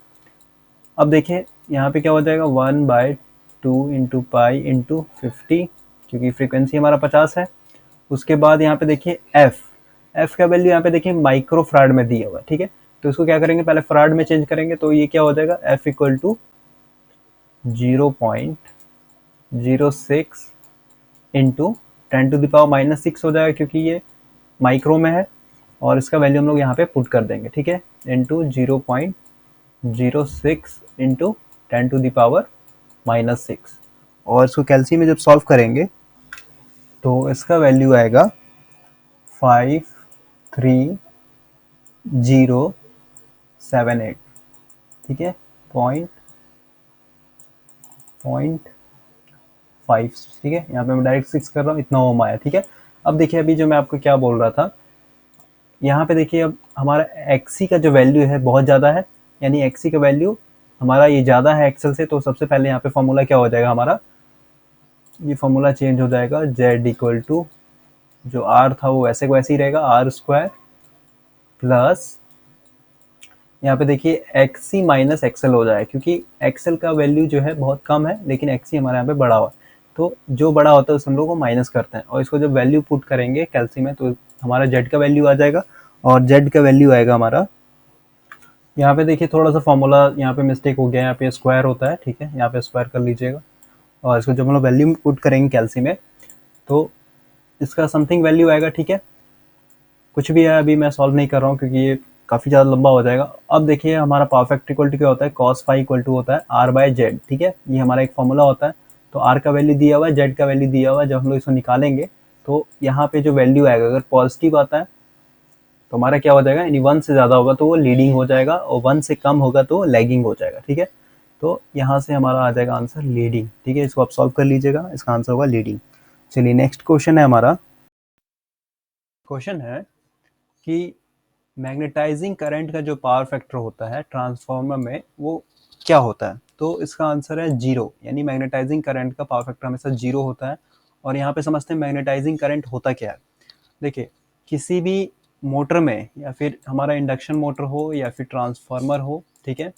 [SPEAKER 1] अब देखिए यहाँ पे क्या हो जाएगा 1/2 इंटू पाई इंटू 50, क्योंकि फ्रीक्वेंसी हमारा 50 है। उसके बाद यहाँ पे देखिए एफ का वैल्यू यहाँ पे देखिए माइक्रो फ्राड में दिया हुआ है, ठीक है। तो इसको क्या करेंगे, पहले फ्राड में चेंज करेंगे, तो ये क्या हो जाएगा, एफ इक्वल टू 0.06 इंटू 10⁻⁻6 हो जाएगा, क्योंकि ये माइक्रो में है। और इसका वैल्यू हम लोग यहाँ पे पुट कर देंगे, ठीक है, इंटू 0.06 इंटू 10⁻⁻6। और इसको कैल्सी में जब सॉल्व करेंगे तो इसका वैल्यू आएगा 53078, ठीक है, पॉइंट 5, ठीक है। यहाँ पे मैं डायरेक्ट 6 कर रहा हूँ, इतना ओम आया, ठीक है। अब देखिए अभी जो मैं आपको क्या बोल रहा था, यहाँ पे देखिए अब हमारा एक्सी का जो वैल्यू है बहुत ज़्यादा है, यानी एक्सी का वैल्यू हमारा ये ज़्यादा है एक्सेल से। तो सबसे पहले यहाँ पे फॉर्मूला क्या हो जाएगा हमारा, ये फॉर्मूला चेंज हो जाएगा, जेड इक्वल टू जो आर था वो वैसे को वैसे ही रहेगा, आर स्क्वायर प्लस यहाँ पे देखिए एक्सी माइनस एक्सएल हो जाएगा, क्योंकि एक्सएल का वैल्यू जो है बहुत कम है लेकिन एक्सी हमारे यहाँ पे बड़ा हुआ है। तो जो बड़ा होता है उस हम लोग को माइनस करते हैं और इसको जब वैल्यू पुट करेंगे कैल्सी में तो हमारा जेड का वैल्यू आ जाएगा। और जेड का वैल्यू आएगा हमारा, यहाँ पे देखिए थोड़ा सा फॉर्मूला यहाँ पे मिस्टेक हो गया, यहाँ पे स्क्वायर होता है, ठीक है, यहाँ पे स्क्वायर कर लीजिएगा। और इसको जब हम लोग वैल्यू पुट करेंगे कैल्सी में तो इसका समथिंग वैल्यू आएगा, ठीक है। कुछ भी है, अभी मैं सॉल्व नहीं कर रहा हूँ क्योंकि ये काफ़ी ज़्यादा लंबा हो जाएगा। अब देखिए हमारा पावर फैक्टर इक्वल टू क्या होता है, cos फाई इक्वल टू होता है r बाय जेड, ठीक है। ये हमारा एक फॉर्मूला होता है। तो r का वैल्यू दिया हुआ है, z का वैल्यू दिया हुआ है। जब हम लोग इसको निकालेंगे तो यहाँ पे जो वैल्यू आएगा, अगर पॉजिटिव आता है तो हमारा क्या हो जाएगा, यानी 1 से ज़्यादा होगा तो वो लीडिंग हो जाएगा और 1 से कम होगा तो लैगिंग हो जाएगा, ठीक है। तो यहाँ से हमारा आ जाएगा आंसर लीडिंग, ठीक है। इसको आप सॉल्व कर लीजिएगा, इसका आंसर होगा लीडिंग। चलिए नेक्स्ट क्वेश्चन है हमारा। क्वेश्चन है कि मैग्नेटाइजिंग करंट का जो पावर फैक्टर होता है ट्रांसफार्मर में वो क्या होता है, तो इसका आंसर है 0, यानी मैग्नेटाइजिंग करंट का पावर फैक्टर हमेशा 0 होता है। और यहाँ पे समझते हैं मैग्नेटाइजिंग करंट होता क्या है। देखिए किसी भी मोटर में या फिर हमारा इंडक्शन मोटर हो या फिर ट्रांसफार्मर हो, ठीक है,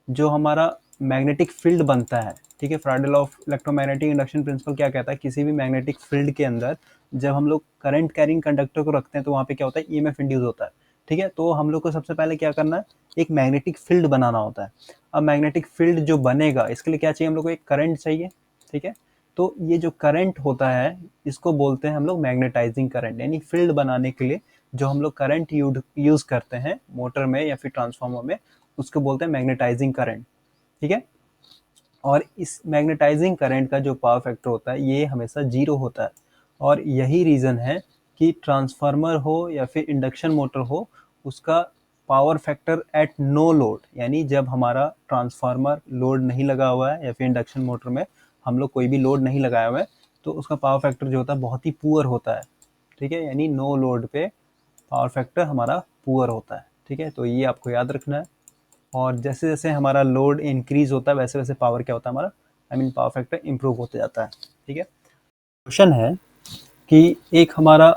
[SPEAKER 1] जो हमारा मैग्नेटिक फील्ड बनता है, ठीक है, Faraday law of electromagnetic induction principal क्या कहता है, किसी भी मैग्नेटिक फील्ड के अंदर जब हम लोग करंट कैरिंग कंडक्टर को रखते हैं तो वहाँ पे क्या होता है, ईएमएफ इंड्यूस होता है, ठीक है। तो हम लोग को सबसे पहले क्या करना है, एक मैग्नेटिक फील्ड बनाना होता है। अब मैग्नेटिक फील्ड जो बनेगा इसके लिए क्या चाहिए, हम लोग को एक करंट चाहिए, ठीक है। तो ये जो करंट होता है इसको बोलते हैं हम लोग मैग्नेटाइजिंग करंट, यानी फील्ड बनाने के लिए जो हम लोग करंट यूज करते हैं मोटर में या फिर ट्रांसफार्मर में, उसको बोलते हैं मैग्नेटाइजिंग करंट, ठीक है। और इस मैग्नेटाइजिंग करंट का जो पावर फैक्टर होता है ये हमेशा 0 होता है, और यही रीज़न है कि ट्रांसफार्मर हो या फिर इंडक्शन मोटर हो, उसका power factor at no load, यानी जब हमारा ट्रांसफार्मर लोड नहीं लगा हुआ है या फिर इंडक्शन मोटर में हम लोग कोई भी लोड नहीं लगाया हुआ है, तो उसका पावर फैक्टर जो होता है बहुत ही पुअर होता है, ठीक है, यानी नो लोड पे पावर फैक्टर हमारा पुअर होता है, ठीक है। तो ये आपको याद रखना है। और जैसे जैसे हमारा लोड इंक्रीज होता है वैसे वैसे पावर क्या होता है हमारा, पावर फैक्टर इंप्रूव होते जाता है, ठीक है। क्वेश्चन है कि एक हमारा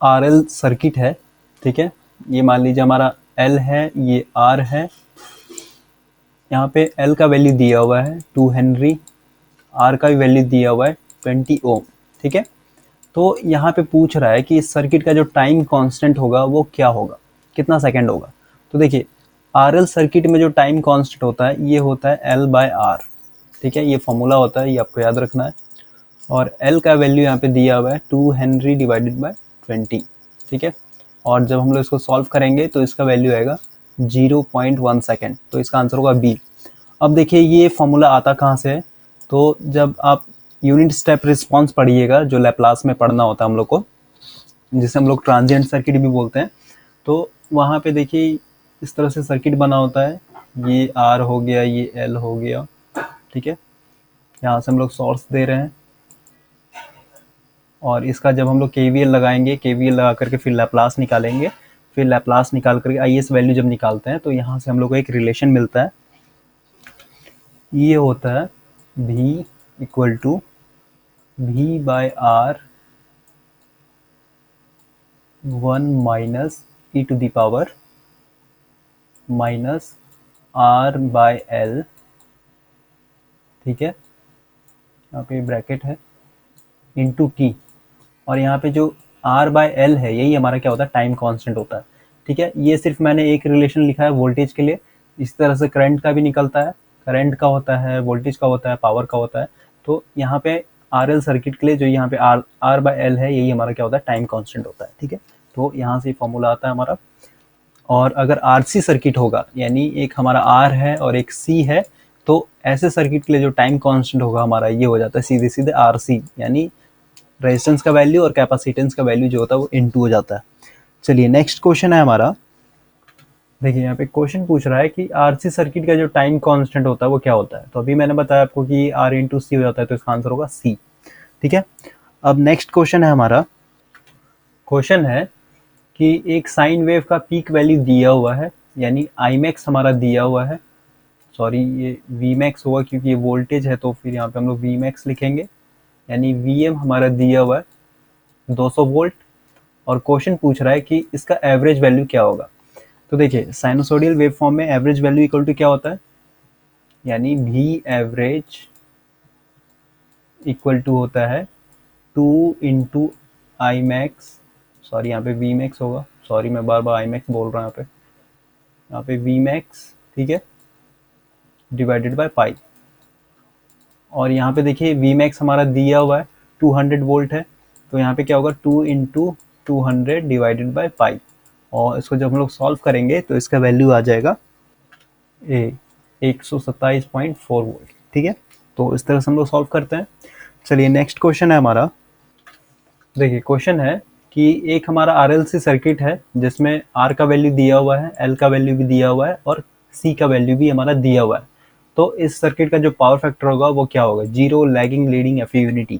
[SPEAKER 1] आरएल सर्किट है, ठीक है, ये मान लीजिए हमारा एल है, ये आर है, यहाँ पे एल का वैल्यू दिया हुआ है 2 हेनरी, आर का भी वैल्यू दिया हुआ है 20 ओम, ठीक है। तो यहाँ पे पूछ रहा है कि इस सर्किट का जो टाइम कांस्टेंट होगा वो क्या होगा, कितना सेकंड होगा। तो देखिए आरएल सर्किट में जो टाइम कांस्टेंट होता है ये होता है एल बाय आर, ठीक है, ये फॉर्मूला होता है, ये आपको याद रखना है। और एल का वैल्यू यहाँ पे दिया हुआ है 2 हेनरी डिवाइडेड बाय 20, ठीक है। और जब हम लोग इसको सॉल्व करेंगे तो इसका वैल्यू आएगा 0.1 सेकेंड, तो इसका आंसर होगा बी। अब देखिए ये फॉर्मूला आता कहाँ से है, तो जब आप यूनिट स्टेप रिस्पॉन्स पढ़िएगा जो लैप्लास में पढ़ना होता है हम लोग को, जिसे हम लोग ट्रांजिएंट सर्किट भी बोलते हैं, तो वहाँ पे देखिए इस तरह से सर्किट बना होता है, ये आर हो गया, ये एल हो गया, ठीक है, यहाँ से हम लोग सोर्स दे रहे हैं, और इसका जब हम लोग केवीएल लगाएंगे, केवीएल लगा करके फिर लैप्लास निकालेंगे, फिर लैप्लास निकाल करके आईएस वैल्यू जब निकालते हैं तो यहाँ से हम लोग को एक रिलेशन मिलता है, ये होता है v equal to v by R 1 minus e to the power minus R by L, ठीक है, यहाँ पे ब्रैकेट है, इंटू टी, और यहाँ पे जो आर बाय एल है यही हमारा क्या होता है, टाइम कांस्टेंट होता है, ठीक है। ये सिर्फ मैंने एक रिलेशन लिखा है वोल्टेज के लिए, इस तरह से करंट का भी निकलता है, करंट का होता है, वोल्टेज का होता है, पावर का होता है। तो यहाँ पे आर एल सर्किट के लिए जो यहाँ पे आर बाय एल है यही हमारा क्या होता है, टाइम कांस्टेंट होता है, ठीक है। तो यहाँ से फॉर्मूला आता है हमारा। और अगर आरसी सर्किट होगा, यानी एक हमारा आर है और एक सी है, तो ऐसे सर्किट के लिए जो टाइम कांस्टेंट होगा हमारा ये हो जाता है सीधे सीधे आरसी, यानी रेजिस्टेंस का वैल्यू और कैपेसिटेंस का वैल्यू जो होता है वो इनटू हो जाता है। चलिए नेक्स्ट क्वेश्चन है हमारा। देखिए यहाँ पे क्वेश्चन पूछ रहा है कि आरसी सर्किट का जो टाइम कांस्टेंट होता है वो क्या होता है। तो अभी मैंने बताया आपको कि आर इंटू सी हो जाता है, तो इसका आंसर होगा सी, ठीक है। अब नेक्स्ट क्वेश्चन है हमारा। क्वेश्चन है कि एक साइन वेव का पीक वैल्यू दिया हुआ है, यानी आई मैक्स हमारा दिया हुआ है, सॉरी ये वी मैक्स होगा क्योंकि ये वोल्टेज है, तो फिर यहाँ पे हम लोग वी मैक्स लिखेंगे, यानी वी एम हमारा दिया हुआ है 200 वोल्ट, और क्वेश्चन पूछ रहा है कि इसका एवरेज वैल्यू क्या होगा। तो देखिए साइनोसोडियल वेव फॉर्म में एवरेज वैल्यू इक्वल टू क्या होता है, यानी वी एवरेज इक्वल टू होता है 2 इंटू आई मैक्स, सॉरी यहाँ पे वी मैक्स होगा, सॉरी मैं बार बार आई मैक्स बोल रहा हूँ यहाँ पे वी मैक्स, ठीक है, डिवाइडेड बाय पाई। और यहाँ पे देखिए वी मैक्स हमारा दिया हुआ है 200 वोल्ट है, तो यहाँ पे क्या होगा 2 इंटू 200 डिवाइडेड बाई पाई, और इसको जब हम लोग सॉल्व करेंगे तो इसका वैल्यू आ जाएगा 127.4 वोल्ट, ठीक है। तो इस तरह से हम लोग सॉल्व करते हैं। चलिए नेक्स्ट क्वेश्चन है हमारा। देखिए क्वेश्चन है कि एक हमारा आरएलसी सर्किट है जिसमें आर का वैल्यू दिया हुआ है, एल का वैल्यू भी दिया हुआ है, और सी का वैल्यू भी हमारा दिया हुआ है। तो इस सर्किट का जो पावर फैक्टर होगा वो क्या होगा, जीरो, लैगिंग, लीडिंग या फिर यूनिटी।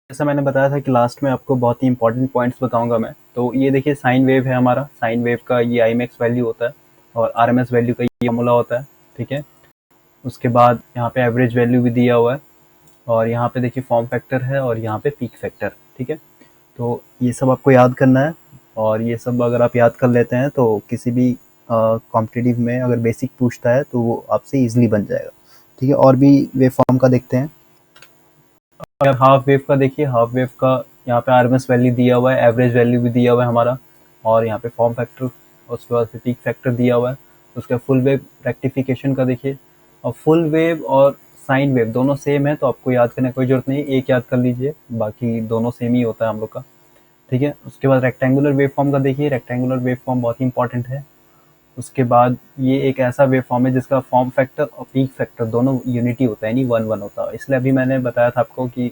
[SPEAKER 1] जैसा मैंने बताया था कि लास्ट में आपको बहुत ही इंपॉर्टेंट पॉइंट्स बताऊंगा मैं। तो ये देखिए साइन वेव है हमारा, साइन वेव का ये आई मैक्स वैल्यू होता है और आर एम एस वैल्यू का ये फॉर्मूला होता है, ठीक है। उसके बाद यहाँ पे एवरेज वैल्यू भी दिया हुआ है, और यहाँ पे देखिए फॉर्म फैक्टर है और यहाँ पे पीक फैक्टर, ठीक है। तो ये सब आपको याद करना है, और ये सब अगर आप याद कर लेते हैं तो किसी भी कॉम्पिटिटिव में अगर बेसिक पूछता है तो वो आपसे ईजिली बन जाएगा। ठीक है, और भी वेव फॉर्म का देखते हैं। अगर हाफ वेव का देखिए, हाफ वेव का यहाँ पे आरएमएस वैल्यू दिया हुआ है, एवरेज वैल्यू भी दिया हुआ है हमारा, और यहाँ पे फॉर्म फैक्टर, उसके बाद फिर पीक फैक्टर दिया हुआ है। उसका फुल वेव रेक्टिफिकेशन का देखिए, और फुल वेव और साइन वेव दोनों सेम है, तो आपको याद करने की कोई जरूरत नहीं, एक याद कर लीजिए, बाकी दोनों सेम ही होता है हम लोग का। ठीक है, उसके बाद रेक्टेंगुलर वेव फॉर्म का देखिए, रेक्टेंगुलर वेव फॉर्म बहुत ही इंपॉर्टेंट है। उसके बाद ये एक ऐसा वेव फॉर्म है जिसका फॉर्म फैक्टर और पीक फैक्टर दोनों यूनिटी होता है, यानी 1 1 होता है। इसलिए अभी मैंने बताया था आपको कि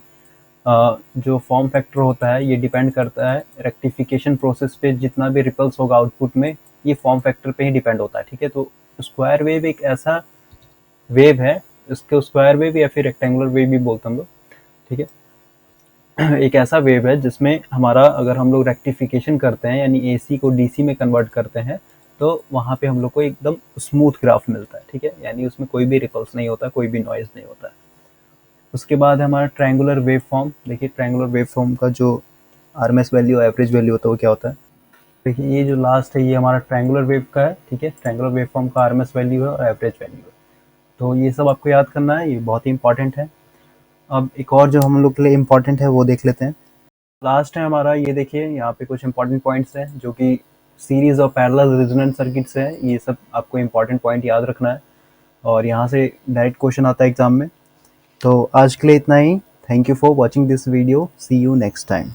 [SPEAKER 1] जो फॉर्म फैक्टर होता है ये डिपेंड करता है रेक्टिफिकेशन प्रोसेस पे, जितना भी रिपल्स होगा आउटपुट में ये फॉर्म फैक्टर पे ही डिपेंड होता है। ठीक है, तो स्क्वायर वेव एक ऐसा वेव है, इसको स्क्वायर वेव या फिर रेक्टेंगुलर वेव भी बोलते हैं हम लोग। ठीक है, एक ऐसा वेव है जिसमें हमारा, अगर हम लोग रेक्टिफिकेशन करते हैं यानी एसी को डीसी में कन्वर्ट करते हैं, तो वहाँ पे हम लोग को एकदम स्मूथ ग्राफ मिलता है। ठीक है, यानी उसमें कोई भी रिपल्स नहीं होता, कोई भी नॉइज नहीं होता है। उसके बाद हमारा ट्रायंगुलर वेव फॉर्म देखिए, ट्रायंगुलर वेव फॉर्म का जो आरएमएस वैल्यू एवरेज वैल्यू होता है वो क्या होता है। देखिए ये जो लास्ट है ये हमारा ट्रायंगुलर वेव का है। ठीक है, ट्रायंगुलर वेव फॉर्म का आरएमएस वैल्यू है और एवरेज वैल्यू है, तो ये सब आपको याद करना है, ये बहुत ही इंपॉर्टेंट है। अब एक और जो हम लोग के लिए इम्पोर्टेंट है वो देख लेते हैं। लास्ट है हमारा, ये देखिए यहाँ पे कुछ इंपॉर्टेंट पॉइंट्स हैं जो कि सीरीज और पैरेलल रेजोनेंट सर्किट से है, ये सब आपको इंपॉर्टेंट पॉइंट याद रखना है, और यहाँ से डायरेक्ट क्वेश्चन आता है एग्जाम में। तो आज के लिए इतना ही। Thank you for watching this video, see you next time.